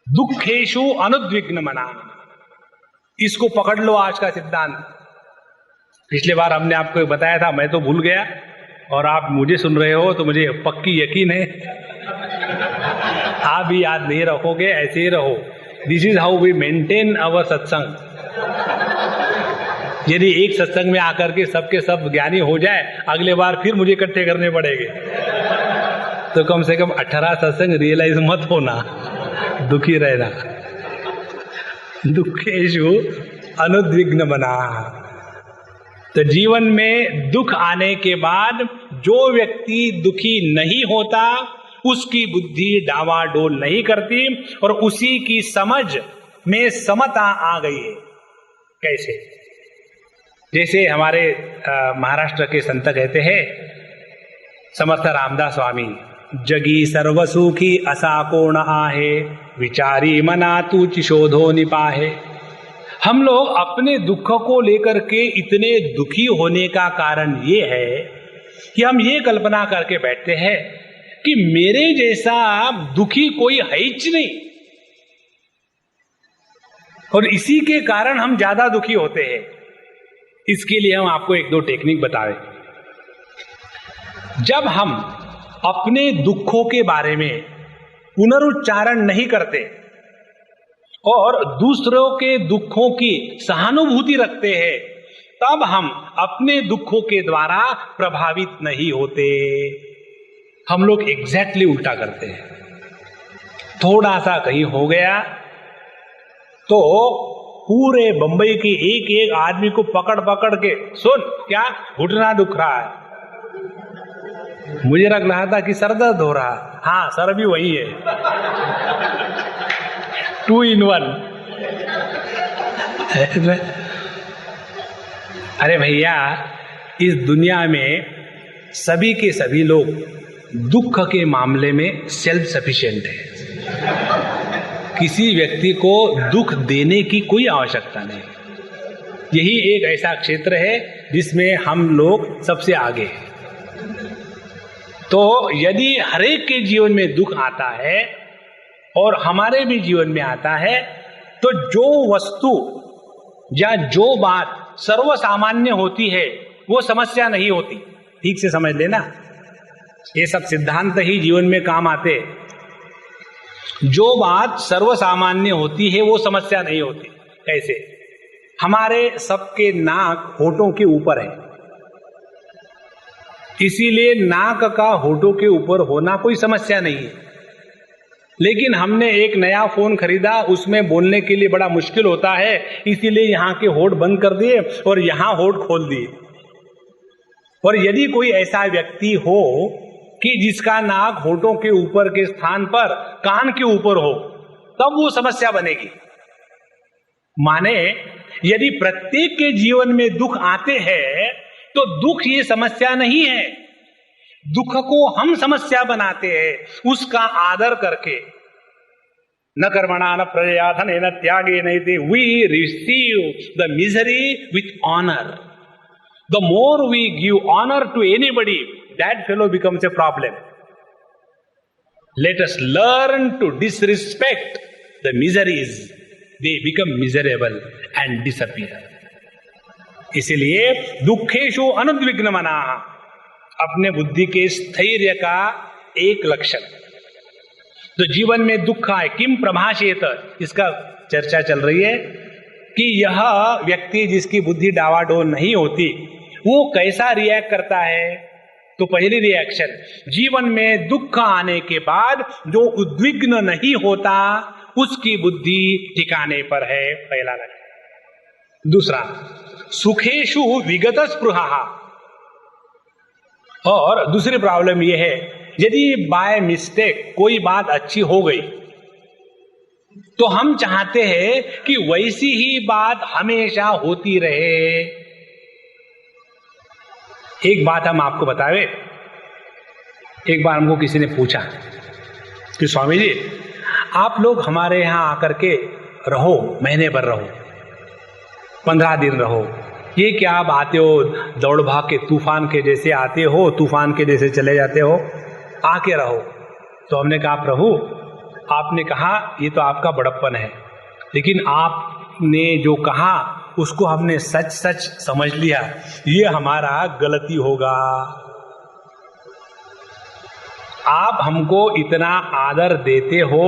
दुखेषु अनुद्विग्नमना, इसको पकड़ लो आज का सिद्धांत। पिछले बार हमने आपको बताया था, मैं तो भूल गया और आप मुझे सुन रहे हो तो मुझे पक्की यकीन है आप भी याद नहीं रखोगे, ऐसे ही रहो। This is how we maintain our satsang. यदि एक सत्संग में आकर के सबके सब ज्ञानी हो जाए, अगले बार फिर मुझे इकट्ठे करने पड़ेंगे। तो कम से कम 18 सत्संग रियलाइज मत होना, दुखी रहना। दुखेषु अनुद्विग्नमना। तो जीवन में दुख आने के बाद जो व्यक्ति दुखी नहीं होता, उसकी बुद्धि डावाडोल नहीं करती और उसी की समझ में समता आ गई है। कैसे? जैसे हमारे महाराष्ट्र के संत कहते हैं, समर्थ रामदास स्वामी, जगी सर्वसुखी असा कोण आहे, विचारी मना तूच शोधो निपाहे। हम लोग अपने दुख को लेकर के इतने दुखी होने का कारण ये है कि हम ये कल्पना करके बैठते हैं कि मेरे जैसा दुखी कोई है ही नहीं, और इसी के कारण हम ज्यादा दुखी होते हैं। इसके लिए हम आपको 1-2 टेक्निक बताएं। जब हम अपने दुखों के बारे में पुनरुच्चारण नहीं करते और दूसरों के दुखों की सहानुभूति रखते हैं, तब हम अपने दुखों के द्वारा प्रभावित नहीं होते। हम लोग एग्जैक्टली उल्टा करते हैं। थोड़ा सा कहीं हो गया तो पूरे बंबई के एक एक आदमी को पकड़ पकड़ के, सुन क्या घुटना दुख रहा है, मुझे लग रहा था कि सर दर्द हो रहा है, हाँ सर भी वही है, 2 in 1। अरे भैया, इस दुनिया में सभी के सभी लोग दुख के मामले में सेल्फ सफिशिएंट है। किसी व्यक्ति को दुख देने की कोई आवश्यकता नहीं। यही एक ऐसा क्षेत्र है जिसमें हम लोग सबसे आगे हैं। तो यदि हरेक के जीवन में दुख आता है और हमारे भी जीवन में आता है, तो जो वस्तु या जो बात सर्वसामान्य होती है वो समस्या नहीं होती। ठीक से समझ लेना, ये सब सिद्धांत ही जीवन में काम आते। जो बात सर्वसामान्य होती है वो समस्या नहीं होती। कैसे? हमारे सबके नाक होठों के ऊपर है, इसीलिए नाक का होठों के ऊपर होना कोई समस्या नहीं है। लेकिन हमने एक नया फोन खरीदा, उसमें बोलने के लिए बड़ा मुश्किल होता है, इसीलिए यहां के होठ बंद कर दिए और यहां होठ खोल दिए। और यदि कोई ऐसा व्यक्ति हो कि जिसका नाक होठों के ऊपर के स्थान पर कान के ऊपर हो, तब वो समस्या बनेगी। माने यदि प्रत्येक के जीवन में दुख आते हैं तो दुख ये समस्या नहीं है, दुख को हम समस्या बनाते हैं उसका आदर करके। न कर्मणा न प्रजया धनेन त्यागे नैते, we receive the misery with honour. The more we give honor to anybody, that fellow becomes a problem. Let us learn to disrespect the miseries. They become miserable and disappear. इसलिए दुखेषु अनुद्विग्नमनाः, अपने बुद्धि के स्थैर्य का एक लक्षण। तो जीवन में दुख आए, किम प्रभाषेत, इसका चर्चा चल रही है कि यह व्यक्ति जिसकी बुद्धि डावाडोल नहीं होती वो कैसा रिएक्ट करता है। तो पहली रिएक्शन, जीवन में दुख आने के बाद जो उद्विग्न नहीं होता उसकी बुद्धि ठिकाने पर है, पहला लक्षण। दूसरा, सुखेषु विगत स्पृहा। और दूसरी प्रॉब्लम यह है, यदि बाय मिस्टेक कोई बात अच्छी हो गई तो हम चाहते हैं कि वैसी ही बात हमेशा होती रहे। एक बात हम आपको बतावे, एक बार हमको किसी ने पूछा कि स्वामी जी आप लोग हमारे यहां आकर के रहो, महीने भर रहो, 15 दिन रहो, ये क्या आप आते हो दौड़ भाग के तूफान के जैसे आते हो, तूफान के जैसे चले जाते हो, आके रहो। तो हमने कहा प्रभु, आपने कहा ये तो आपका बड़प्पन है, लेकिन आपने जो कहा उसको हमने सच सच समझ लिया, ये हमारा गलती होगा। आप हमको इतना आदर देते हो,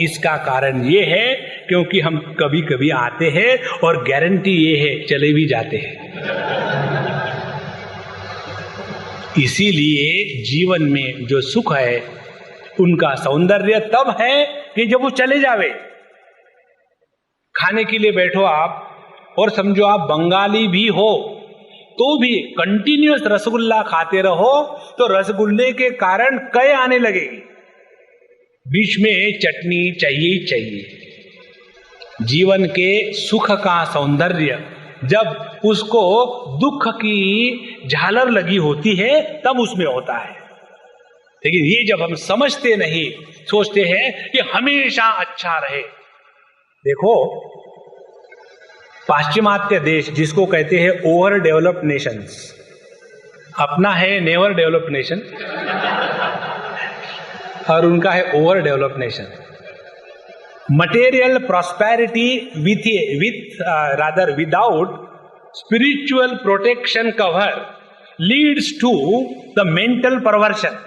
इसका कारण ये है क्योंकि हम कभी कभी आते हैं और गारंटी ये है चले भी जाते हैं। इसीलिए जीवन में जो सुख है उनका सौंदर्य तब है कि जब वो चले जावे। खाने के लिए बैठो आप और समझो आप बंगाली भी हो तो भी कंटिन्यूअस रसगुल्ला खाते रहो तो रसगुल्ले के कारण कै आने लगेगी, बीच में चटनी चाहिए ही चाहिए। जीवन के सुख का सौंदर्य जब उसको दुख की झालर लगी होती है तब उसमें होता है। लेकिन ये जब हम समझते नहीं, सोचते हैं कि हमेशा अच्छा रहे। देखो, पाश्चिमात्य देश जिसको कहते हैं ओवर डेवलप्ड नेशंस, अपना है नेवर डेवलप्ड नेशन और उनका है over developed nation. Material prosperity without spiritual protection cover leads to the mental perversion.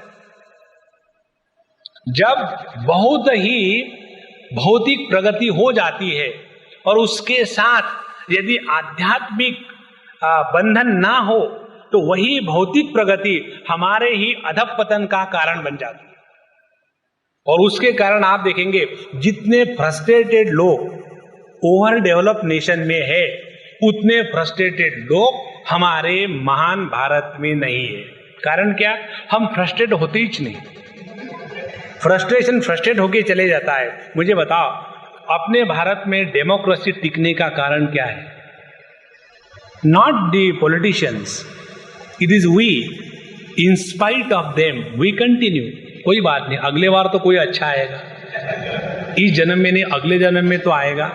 जब बहुत ही भौतिक प्रगति हो जाती है और उसके साथ यदि आध्यात्मिक बंधन ना हो तो वही भौतिक प्रगति हमारे ही अधःपतन का कारण बन जाती है। और उसके कारण आप देखेंगे जितने फ्रस्ट्रेटेड लोग ओवर डेवलप नेशन में है, उतने फ्रस्ट्रेटेड लोग हमारे महान भारत में नहीं है। कारण क्या? हम फ्रस्ट्रेट होते ही नहीं, फ्रस्ट्रेट होके चले जाता है। मुझे बताओ, अपने भारत में डेमोक्रेसी टिकने का कारण क्या है? Not the politicians, it is we. In spite of them we continue. कोई बात नहीं, अगले बार तो कोई अच्छा आएगा, इस जन्म में नहीं अगले जन्म में तो आएगा,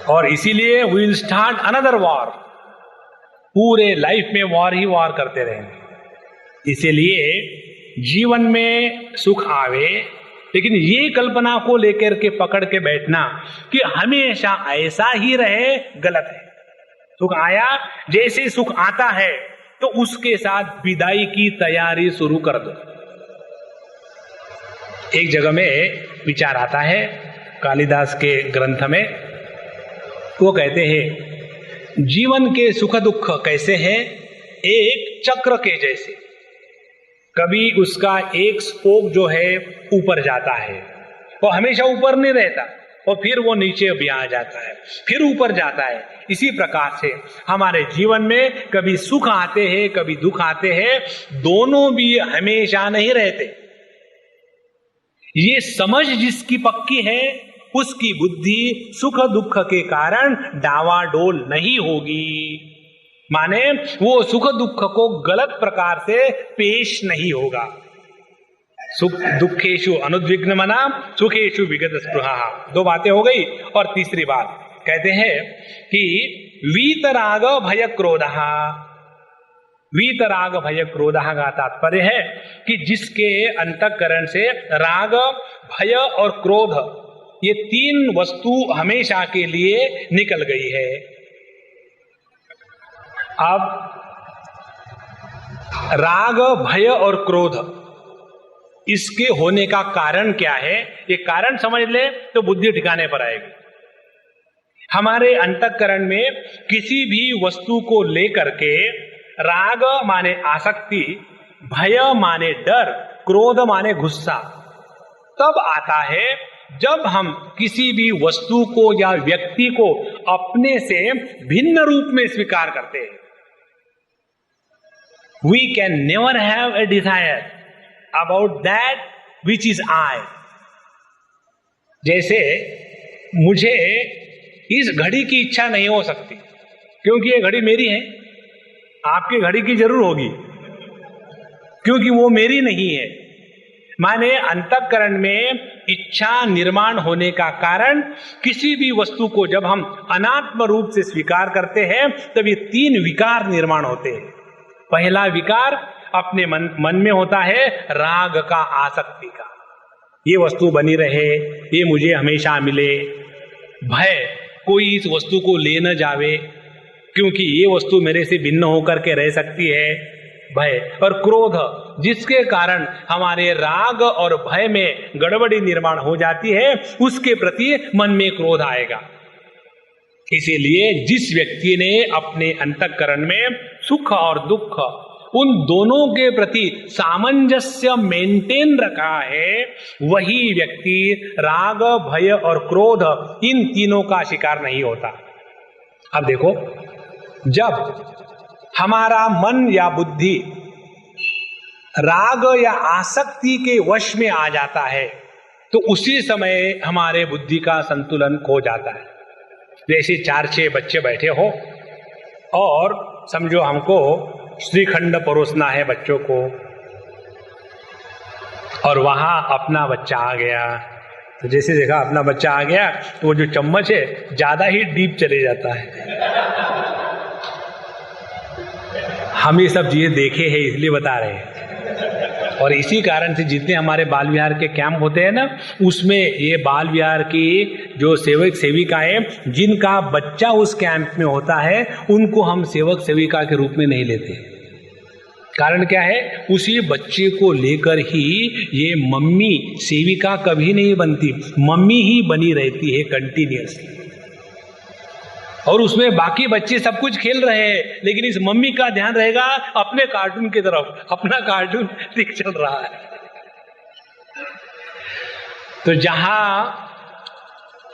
और इसीलिए we will start another war. पूरे लाइफ में वॉर ही वॉर करते रहेंगे। इसीलिए जीवन में सुख आवे, लेकिन ये कल्पना को लेकर के पकड़ के बैठना कि हमेशा ऐसा ही रहे, गलत है। सुख आया, जैसे सुख आता है तो उसके साथ विदाई की तैयारी शुरू कर दो। एक जगह में विचार आता है कालिदास के ग्रंथ में, वो कहते हैं जीवन के सुख दुख कैसे हैं? एक चक्र के जैसे। कभी उसका एक स्पोक जो है ऊपर जाता है, वो हमेशा ऊपर नहीं रहता, और फिर वो नीचे भी आ जाता है, फिर ऊपर जाता है। इसी प्रकार से हमारे जीवन में कभी सुख आते हैं, कभी दुख आते हैं, दोनों भी हमेशा नहीं रहते। ये समझ जिसकी पक्की है, उसकी बुद्धि सुख दुख के कारण डावाडोल नहीं होगी। माने वो सुख दुख को गलत प्रकार से पेश नहीं होगा। सुख दुखेशु अनुद्विग्न मना, सुखेशु विगत स्पृहा। दो बातें हो गई। और तीसरी बात कहते हैं कि वीतराग भय क्रोधः। वीतराग भय क्रोधः का तात्पर्य है कि जिसके अंतःकरण से राग, भय और क्रोध, ये तीन वस्तु हमेशा के लिए निकल गई है। अब राग, भय और क्रोध, इसके होने का कारण क्या है? ये कारण समझ ले तो बुद्धि ठिकाने पर आएगी। हमारे अंतःकरण में किसी भी वस्तु को लेकर के राग माने आसक्ति, भय माने डर, क्रोध माने गुस्सा तब आता है जब हम किसी भी वस्तु को या व्यक्ति को अपने से भिन्न रूप में स्वीकार करते हैं। We can never have a desire about that which is I. जैसे मुझे इस घड़ी की इच्छा नहीं हो सकती क्योंकि ये घड़ी मेरी है, आपकी घड़ी की जरूर होगी क्योंकि वो मेरी नहीं है। माने अंतःकरण में इच्छा निर्माण होने का कारण किसी भी वस्तु को जब हम अनात्म रूप से स्वीकार करते हैं तब ये तीन विकार निर्माण होते हैं। पहला विकार अपने मन में होता है राग का, आसक्ति का, ये वस्तु बनी रहे, ये मुझे हमेशा मिले। भय, कोई इस वस्तु को ले न जावे क्योंकि ये वस्तु मेरे से भिन्न होकर के रह सकती है, भय। और क्रोध, जिसके कारण हमारे राग और भय में गड़बड़ी निर्माण हो जाती है, उसके प्रति मन में क्रोध आएगा। इसीलिए जिस व्यक्ति ने अपने अंतःकरण में सुख और दुख उन दोनों के प्रति सामंजस्य मेंटेन रखा है, वही व्यक्ति राग, भय और क्रोध इन तीनों का शिकार नहीं होता। अब देखो, जब हमारा मन या बुद्धि राग या आसक्ति के वश में आ जाता है तो उसी समय हमारे बुद्धि का संतुलन खो जाता है। जैसे 4-6 बच्चे बैठे हो और समझो हमको श्रीखंड परोसना है बच्चों को, और वहां अपना बच्चा आ गया, तो जैसे देखा अपना बच्चा आ गया तो वो जो चम्मच है ज्यादा ही डीप चले जाता है। हम ये सब चीजें देखे हैं इसलिए बता रहे हैं। और इसी कारण से जितने हमारे बाल विहार के कैंप होते हैं ना, उसमें ये बाल विहार की जो सेवक सेविकाएं जिनका बच्चा उस कैंप में होता है, उनको हम सेवक सेविका के रूप में नहीं लेते। कारण क्या है? उसी बच्चे को लेकर ही ये मम्मी सेविका कभी नहीं बनती, मम्मी ही बनी रहती है कंटिन्यूअसली। और उसमें बाकी बच्चे सब कुछ खेल रहे हैं, लेकिन इस मम्मी का ध्यान रहेगा अपने कार्टून की तरफ, अपना कार्टून ठीक चल रहा है। तो जहां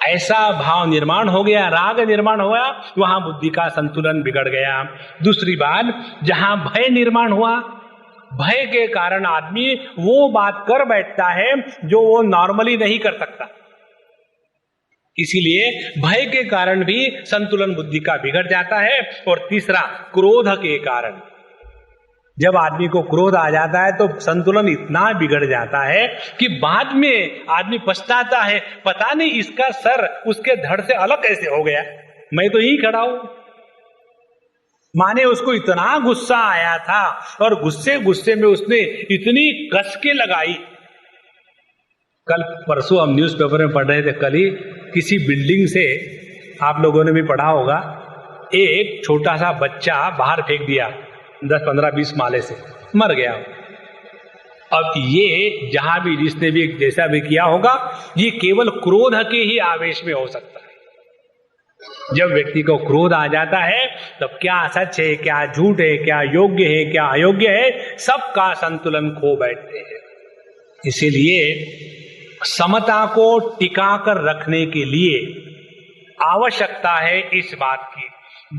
ऐसा भाव निर्माण हो गया, राग निर्माण हुआ, वहां बुद्धि का संतुलन बिगड़ गया। दूसरी बात, जहां भय निर्माण हुआ, भय के कारण आदमी वो बात कर बैठता है जो वो नॉर्मली नहीं कर सकता। इसीलिए भय के कारण भी संतुलन बुद्धि का बिगड़ जाता है। और तीसरा, क्रोध के कारण, जब आदमी को क्रोध आ जाता है तो संतुलन इतना बिगड़ जाता है कि बाद में आदमी पछताता है, पता नहीं इसका सर उसके धड़ से अलग कैसे हो गया, मैं तो यहीं खड़ा हूं। माने उसको इतना गुस्सा आया था और गुस्से गुस्से में उसने इतनी कस के लगाई। कल परसों हम न्यूज़पेपर में पढ़ रहे थे, कल ही किसी बिल्डिंग से, आप लोगों ने भी पढ़ा होगा, एक छोटा सा बच्चा बाहर फेंक दिया 10, 15, 20 माले से, मर गया। अब ये जहां भी जिसने भी जैसा भी किया होगा, ये केवल क्रोध के ही आवेश में हो सकता है। जब व्यक्ति को क्रोध आ जाता है तब क्या सच है, क्या झूठ है, क्या योग्य है, क्या अयोग्य है, सबका संतुलन खो बैठते हैं। इसीलिए समता को टिका कर रखने के लिए आवश्यकता है इस बात की,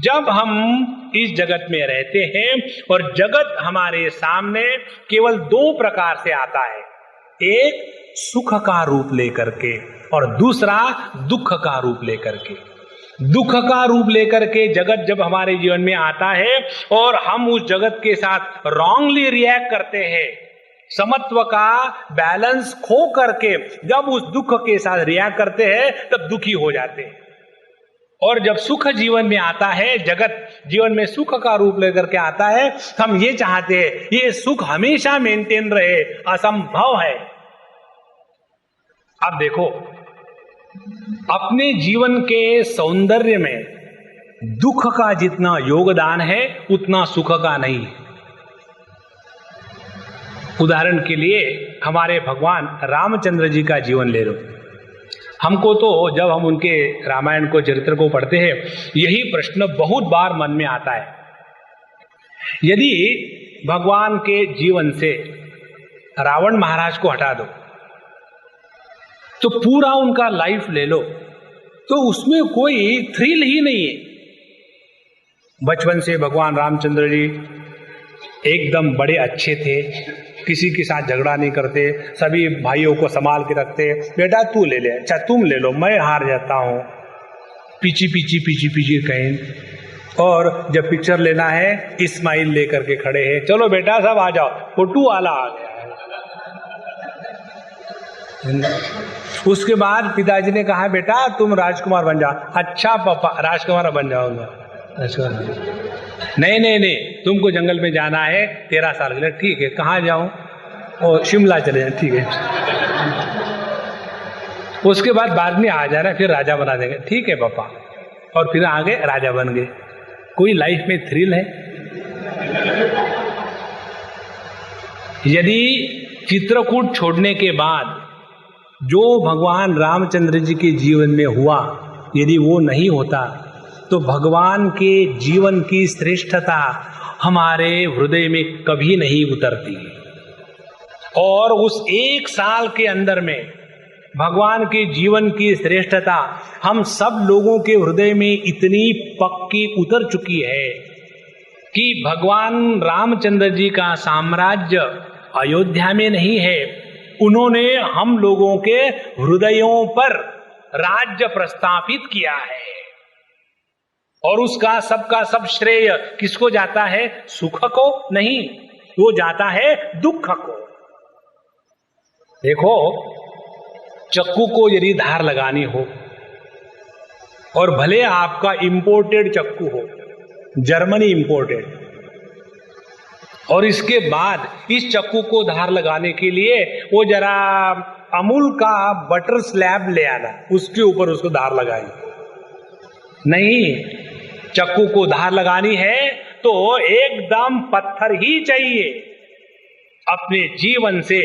जब हम इस जगत में रहते हैं और जगत हमारे सामने केवल दो प्रकार से आता है, एक सुख का रूप लेकर के और दूसरा दुख का रूप लेकर के। दुख का रूप लेकर के जगत जब हमारे जीवन में आता है और हम उस जगत के साथ रॉन्गली रिएक्ट करते हैं, समत्व का बैलेंस खो करके जब उस दुख के साथ रिएक्ट करते हैं तब दुखी हो जाते हैं। और जब सुख जीवन में आता है, जगत जीवन में सुख का रूप लेकर के आता है, हम ये चाहते हैं ये सुख हमेशा मेंटेन रहे, असंभव है। अब देखो, अपने जीवन के सौंदर्य में दुख का जितना योगदान है उतना सुख का नहीं है। उदाहरण के लिए हमारे भगवान रामचंद्र जी का जीवन ले लो। हमको तो जब हम उनके रामायण को, चरित्र को पढ़ते हैं, यही प्रश्न बहुत बार मन में आता है, यदि भगवान के जीवन से रावण महाराज को हटा दो तो पूरा उनका लाइफ ले लो तो उसमें कोई थ्रिल ही नहीं है। बचपन से भगवान रामचंद्र जी एकदम बड़े अच्छे थे, किसी के साथ झगड़ा नहीं करते, सभी भाइयों को संभाल के रखते। बेटा तू ले ले, अच्छा तुम ले लो, मैं हार जाता हूं, पीछी पीछी पीछी पीछी कहीं। और जब पिक्चर लेना है इस्माइल लेकर के खड़े हैं, चलो बेटा सब आ जाओ, फोटो वाला आ गया है। उसके बाद पिताजी ने कहा बेटा तुम राजकुमार बन जाओ। अच्छा पापा राजकुमार बन जाऊंगा। नहीं नहीं नहीं, तुमको जंगल में जाना है 13 साल के लिए। ठीक है, कहाँ जाऊं? और शिमला चले जाए। ठीक है। उसके बाद में आ जाना, फिर राजा बना देंगे। ठीक है पापा। और फिर आगे राजा बन गए। कोई लाइफ में थ्रिल है? यदि चित्रकूट छोड़ने के बाद जो भगवान रामचंद्र जी के जीवन में हुआ, यदि वो नहीं होता तो भगवान के जीवन की श्रेष्ठता हमारे हृदय में कभी नहीं उतरती। और उस 1 साल के अंदर में भगवान के जीवन की श्रेष्ठता हम सब लोगों के हृदय में इतनी पक्की उतर चुकी है कि भगवान रामचंद्र जी का साम्राज्य अयोध्या में नहीं है, उन्होंने हम लोगों के हृदयों पर राज्य प्रस्थापित किया है। और उसका सबका सब श्रेय किसको जाता है? सुख को नहीं, वो जाता है दुख को। देखो, चक्कू को यदि धार लगानी हो और भले आपका इंपोर्टेड चक्कू हो, जर्मनी इंपोर्टेड, और इसके बाद इस चक्कू को धार लगाने के लिए वो जरा अमूल का बटर स्लैब ले आना, उसके ऊपर उसको धार लगाई। नहीं, चक्कू को धार लगानी है तो एकदम पत्थर ही चाहिए। अपने जीवन से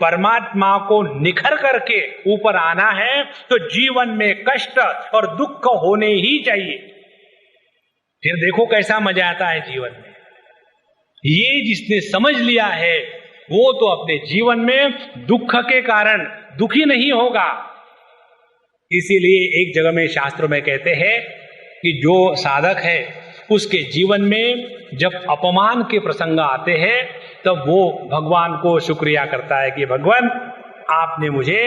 परमात्मा को निखर करके ऊपर आना है तो जीवन में कष्ट और दुख होने ही चाहिए। फिर देखो कैसा मजा आता है जीवन में। ये जिसने समझ लिया है वो तो अपने जीवन में दुख के कारण दुखी नहीं होगा। इसीलिए एक जगह में शास्त्रों में कहते हैं कि जो साधक है उसके जीवन में जब अपमान के प्रसंग आते हैं तब वो भगवान को शुक्रिया करता है कि भगवान आपने मुझे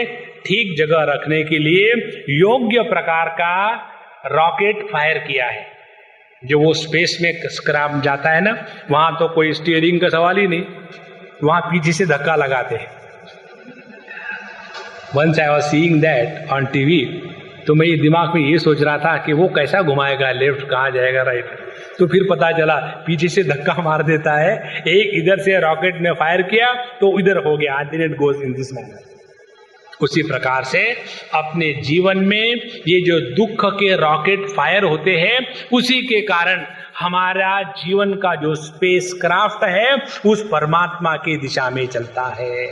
ठीक जगह रखने के लिए योग्य प्रकार का रॉकेट फायर किया है। जो वो स्पेस में स्क्रैप जाता है ना, वहां तो कोई स्टीयरिंग का सवाल ही नहीं, वहां पीछे से धक्का लगाते हैं। Once I was seeing that on TV, तो मैं दिमाग में ये सोच रहा था कि वो कैसा घुमाएगा, लेफ्ट कहाँ जाएगा, राइट। तो फिर पता चला पीछे से धक्का मार देता है, एक इधर से रॉकेट ने फायर किया तो इधर हो गया, and then it goes in this manner। उसी प्रकार से अपने जीवन में ये जो दुख के रॉकेट फायर होते हैं, उसी के कारण हमारा जीवन का जो स्पेस क्राफ्ट है उस परमात्मा की दिशा में चलता है।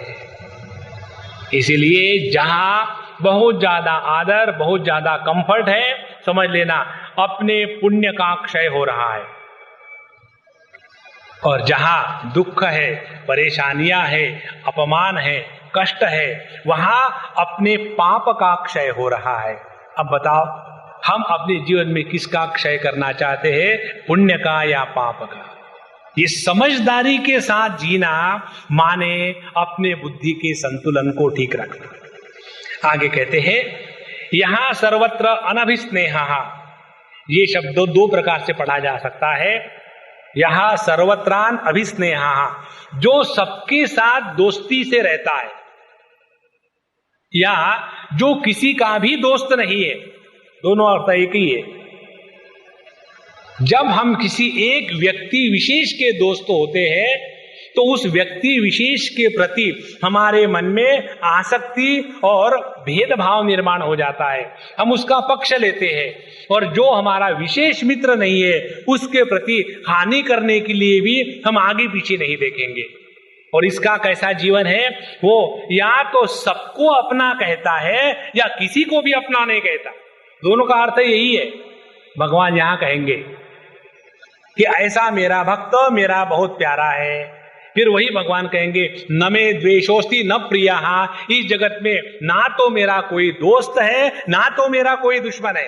इसीलिए जहां बहुत ज्यादा आदर, बहुत ज्यादा कंफर्ट है, समझ लेना अपने पुण्य का क्षय हो रहा है। और जहां दुख है, परेशानियां है, अपमान है, कष्ट है, वहां अपने पाप का क्षय हो रहा है। अब बताओ, हम अपने जीवन में किसका क्षय करना चाहते हैं, पुण्य का या पाप का? ये समझदारी के साथ जीना माने अपने बुद्धि के संतुलन को ठीक रखना। आगे कहते हैं, यहां सर्वत्र अनभिस्नेहा, ये शब्द दो प्रकार से पढ़ा जा सकता है। यहां सर्वत्रान अभिस्नेहा, जो सबके साथ दोस्ती से रहता है, या जो किसी का भी दोस्त नहीं है, दोनों अर्थ एक ही है। जब हम किसी एक व्यक्ति विशेष के दोस्त होते हैं तो उस व्यक्ति विशेष के प्रति हमारे मन में आसक्ति और भेदभाव निर्माण हो जाता है, हम उसका पक्ष लेते हैं। और जो हमारा विशेष मित्र नहीं है उसके प्रति हानि करने के लिए भी हम आगे पीछे नहीं देखेंगे। और इसका कैसा जीवन है, वो या तो सबको अपना कहता है या किसी को भी अपना नहीं कहता। दोनों का अर्थ यही है। भगवान यहां कहेंगे कि ऐसा मेरा भक्त मेरा बहुत प्यारा है। फिर वही भगवान कहेंगे, न मे द्वेषोस्ति न प्रिया, इस जगत में ना तो मेरा कोई दोस्त है ना तो मेरा कोई दुश्मन है।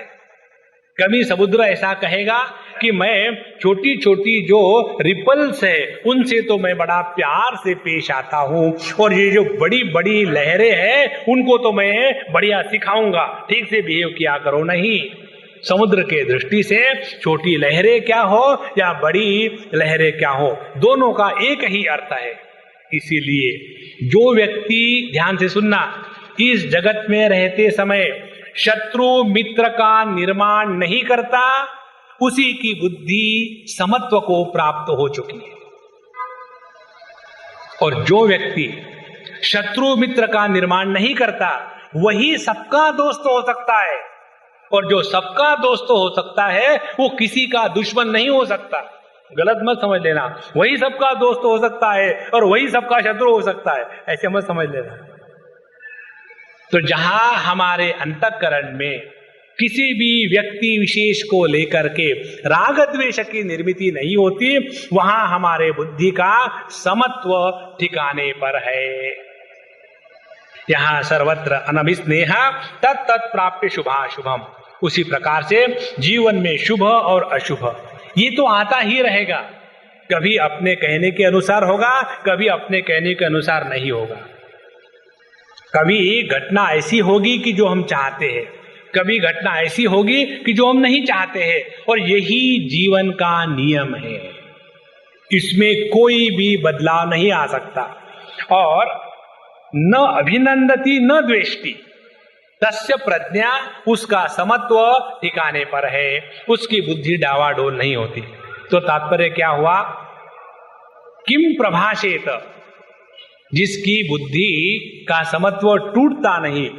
कभी समुद्र ऐसा कहेगा कि मैं छोटी छोटी जो रिपल्स है उनसे तो मैं बड़ा प्यार से पेश आता हूं, और ये जो बड़ी बड़ी लहरें हैं उनको तो मैं बढ़िया सिखाऊंगा, ठीक से बिहेव किया करो। नहीं, समुद्र के दृष्टि से छोटी लहरें क्या हो या बड़ी लहरें क्या हो, दोनों का एक ही अर्थ है। इसीलिए जो व्यक्ति, ध्यान से सुनना, इस जगत में रहते समय शत्रु मित्र का निर्माण नहीं करता, उसी की बुद्धि समत्व को प्राप्त हो चुकी है। और जो व्यक्ति शत्रु मित्र का निर्माण नहीं करता वही सबका दोस्त हो सकता है। और जो सबका दोस्त हो सकता है वो किसी का दुश्मन नहीं हो सकता। गलत मत समझ लेना, वही सबका दोस्त हो सकता है और वही सबका शत्रु हो सकता है, ऐसे मत समझ लेना। तो जहां हमारे अंतःकरण में किसी भी व्यक्ति विशेष को लेकर के राग द्वेष की निर्मित नहीं होती, वहां हमारे बुद्धि का समत्व ठिकाने पर है। यहां सर्वत्र अनभिस्नेहा तत् प्राप्य शुभाशुभम। उसी प्रकार से जीवन में शुभ और अशुभ ये तो आता ही रहेगा। कभी अपने कहने के अनुसार होगा, कभी अपने कहने के अनुसार नहीं होगा। कभी घटना ऐसी होगी कि जो हम चाहते हैं, कभी घटना ऐसी होगी कि जो हम नहीं चाहते हैं। और यही जीवन का नियम है, इसमें कोई भी बदलाव नहीं आ सकता। और न अभिनंदती न द्वेष्टि तस्य प्रज्ञा, उसका समत्व ठिकाने पर है, उसकी बुद्धि डावाडोल नहीं होती। तो तात्पर्य क्या हुआ, किम प्रभाषेत, जिसकी बुद्धि का समत्व टूटता नहीं,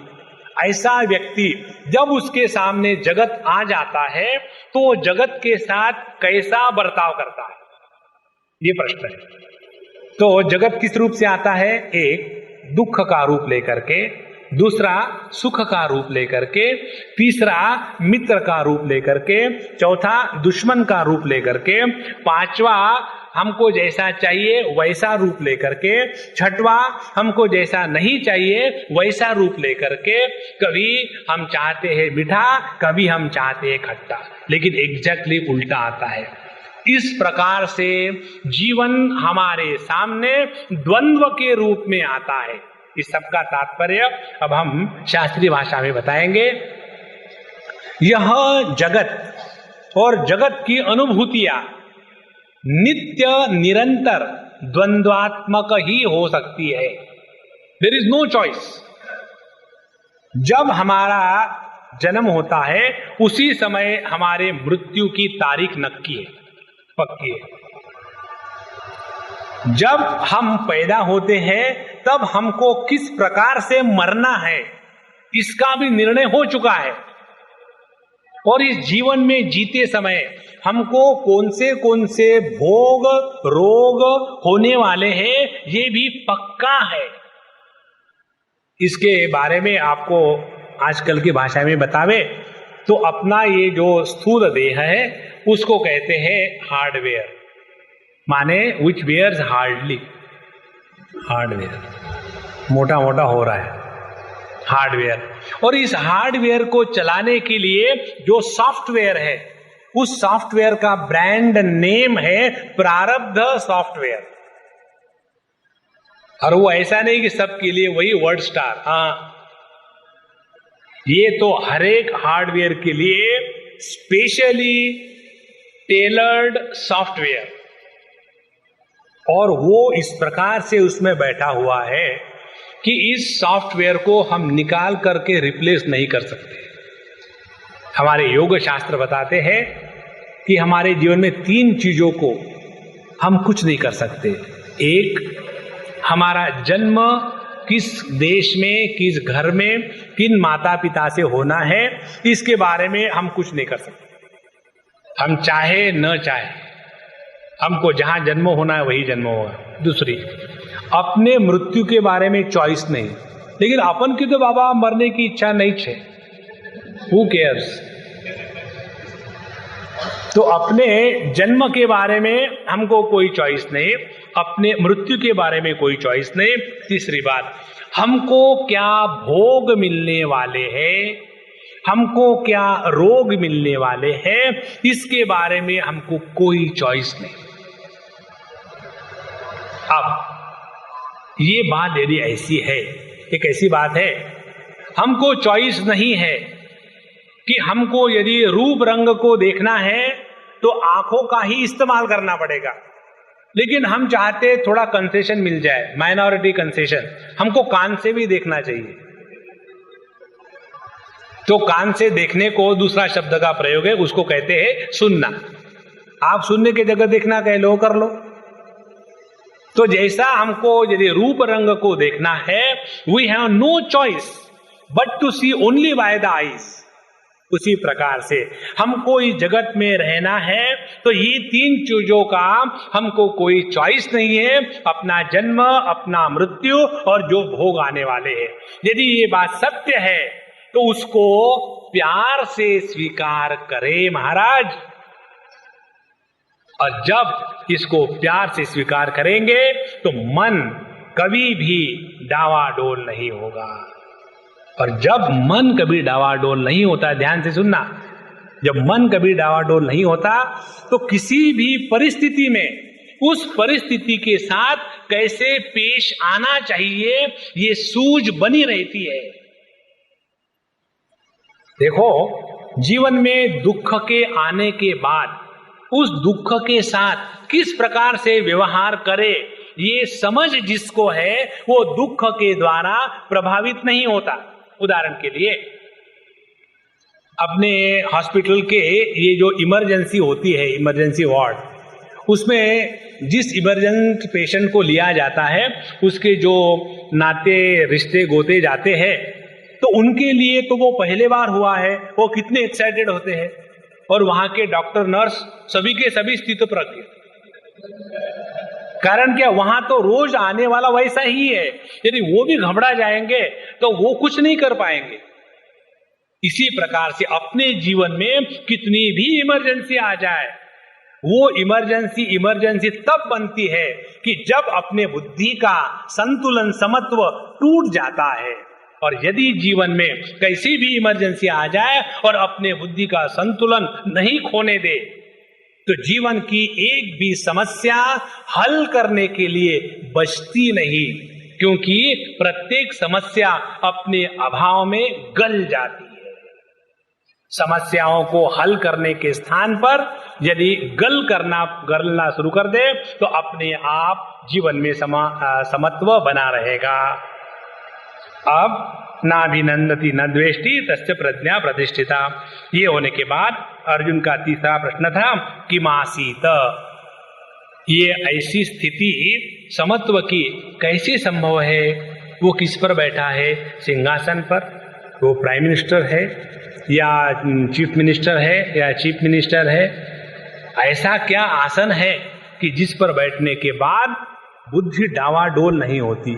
ऐसा व्यक्ति जब उसके सामने जगत आ जाता है तो जगत के साथ कैसा बर्ताव करता है, ये प्रश्न है। तो जगत किस रूप से आता है, एक दुख का रूप लेकर के, दूसरा सुख का रूप लेकर के, तीसरा मित्र का रूप लेकर के, चौथा दुश्मन का रूप लेकर के, पांचवा हमको जैसा चाहिए वैसा रूप लेकर के, छठवा हमको जैसा नहीं चाहिए वैसा रूप लेकर के, कभी हम चाहते हैं मीठा, कभी हम चाहते हैं खट्टा, लेकिन एग्जैक्टली उल्टा आता है। इस प्रकार से जीवन हमारे सामने द्वंद्व के रूप में आता है। इस सबका तात्पर्य अब हम शास्त्रीय भाषा में बताएंगे। यह जगत और जगत की अनुभूतियां नित्य निरंतर द्वंद्वात्मक ही हो सकती है। There is no choice. जब हमारा जन्म होता है उसी समय हमारे मृत्यु की तारीख नक्की है, पक्की है। जब हम पैदा होते हैं तब हमको किस प्रकार से मरना है इसका भी निर्णय हो चुका है, और इस जीवन में जीते समय हमको कौन से भोग रोग होने वाले हैं ये भी पक्का है। इसके बारे में आपको आजकल की भाषा में बतावे तो अपना ये जो स्थूल देह है उसको कहते हैं हार्डवेयर, माने विच वेयर्स हार्डली, हार्डवेयर मोटा मोटा हो रहा है हार्डवेयर। और इस हार्डवेयर को चलाने के लिए जो सॉफ्टवेयर है उस सॉफ्टवेयर का ब्रांड नेम है प्रारब्ध सॉफ्टवेयर। और वो ऐसा नहीं कि सबके लिए वही वर्ड स्टार, हाँ, ये तो हर एक हार्डवेयर के लिए स्पेशली टेलर्ड सॉफ्टवेयर, और वो इस प्रकार से उसमें बैठा हुआ है कि इस सॉफ्टवेयर को हम निकाल करके रिप्लेस नहीं कर सकते। हमारे योग शास्त्र बताते हैं कि हमारे जीवन में 3 चीजों को हम कुछ नहीं कर सकते। एक, हमारा जन्म किस देश में, किस घर में, किन माता पिता से होना है, इसके बारे में हम कुछ नहीं कर सकते। हम चाहे न चाहे हमको जहां जन्म होना है वही जन्म होगा। दूसरी, अपने मृत्यु के बारे में चॉइस नहीं, लेकिन अपन की तो बाबा मरने की इच्छा नहीं है, हु केयर्स। तो अपने जन्म के बारे में हमको कोई चॉइस नहीं, अपने मृत्यु के बारे में कोई चॉइस नहीं। तीसरी बात, हमको क्या भोग मिलने वाले हैं, हमको क्या रोग मिलने वाले हैं, इसके बारे में हमको कोई चॉइस नहीं। अब ये बात यदि ऐसी है, एक ऐसी बात है, हमको चॉइस नहीं है कि हमको यदि रूप रंग को देखना है तो आंखों का ही इस्तेमाल करना पड़ेगा, लेकिन हम चाहते थोड़ा कंसेशन मिल जाए, माइनॉरिटी कंसेशन, हमको कान से भी देखना चाहिए। तो कान से देखने को दूसरा शब्द का प्रयोग है, उसको कहते हैं सुनना। आप सुनने की जगह देखना कह लो, कर लो। तो जैसा हमको यदि रूप रंग को देखना है, we have no choice but to see only by the eyes, उसी प्रकार से हमको इस जगत में रहना है तो ये 3 चीजों का हमको कोई चॉइस नहीं है, अपना जन्म, अपना मृत्यु और जो भोग आने वाले हैं। यदि ये बात सत्य है तो उसको प्यार से स्वीकार करें महाराज, और जब इसको प्यार से स्वीकार करेंगे तो मन कभी भी डावाडोल नहीं होगा। और जब मन कभी डावाडोल नहीं होता, ध्यान से सुनना, जब मन कभी डावाडोल नहीं होता तो किसी भी परिस्थिति में उस परिस्थिति के साथ कैसे पेश आना चाहिए ये सूझ बनी रहती है। देखो, जीवन में दुख के आने के बाद उस दुख के साथ किस प्रकार से व्यवहार करे, ये समझ जिसको है वो दुख के द्वारा प्रभावित नहीं होता। उदाहरण के लिए, अपने हॉस्पिटल के ये जो इमरजेंसी होती है, इमरजेंसी वार्ड, उसमें जिस इमरजेंट पेशेंट को लिया जाता है उसके जो नाते रिश्ते गोते जाते हैं, तो उनके लिए तो वो पहले बार हुआ है, वो कितने एक्साइटेड होते हैं, और वहां के डॉक्टर नर्स सभी के सभी स्थितप्रज्ञ। कारण क्या, वहां तो रोज आने वाला वैसा ही है, यदि वो भी घबरा जाएंगे तो वो कुछ नहीं कर पाएंगे। इसी प्रकार से अपने जीवन में कितनी भी इमरजेंसी आ जाए, वो इमरजेंसी तब बनती है कि जब अपने बुद्धि का संतुलन समत्व टूट जाता है। और यदि जीवन में कैसी भी इमरजेंसी आ जाए और अपने बुद्धि का संतुलन नहीं खोने दे, तो जीवन की एक भी समस्या हल करने के लिए बचती नहीं, क्योंकि प्रत्येक समस्या अपने अभाव में गल जाती है। समस्याओं को हल करने के स्थान पर यदि गलना शुरू कर दे तो अपने आप जीवन में समत्व बना रहेगा। अब नाभिनंदति न द्वेष्टि तस्य प्रज्ञा प्रतिष्ठिता। ये होने के बाद अर्जुन का तीसरा प्रश्न था कि मासीत, ये ऐसी स्थिति समत्व की कैसे संभव है? वो किस पर बैठा है? सिंहासन पर? वो प्राइम मिनिस्टर है या चीफ मिनिस्टर है या चीफ मिनिस्टर है? ऐसा क्या आसन है कि जिस पर बैठने के बाद बुद्धि डावाडोल नहीं होती?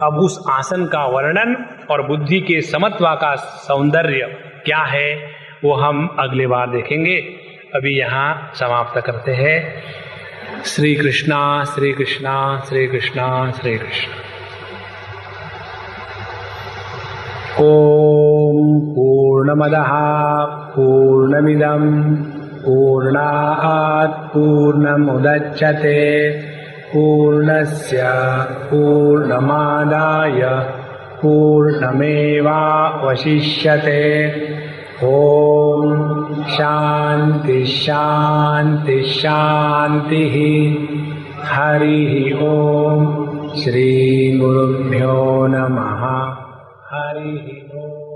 अब उस आसन का वर्णन और बुद्धि के समत्व का सौंदर्य क्या है वो हम अगले बार देखेंगे। अभी यहाँ समाप्त करते हैं। श्री कृष्णा श्री कृष्णा श्री कृष्णा श्री कृष्ण। ओम पूर्णमदः पूर्णमिदं पूर्णात् पूर्णमुदच्यते पूर्णस्य पूर्णमादाय पूर्णमेवावशिष्यते। ओम शांति शांति शांति। हरि ओम। श्री गुरुभ्यो नमः। हरि ओम।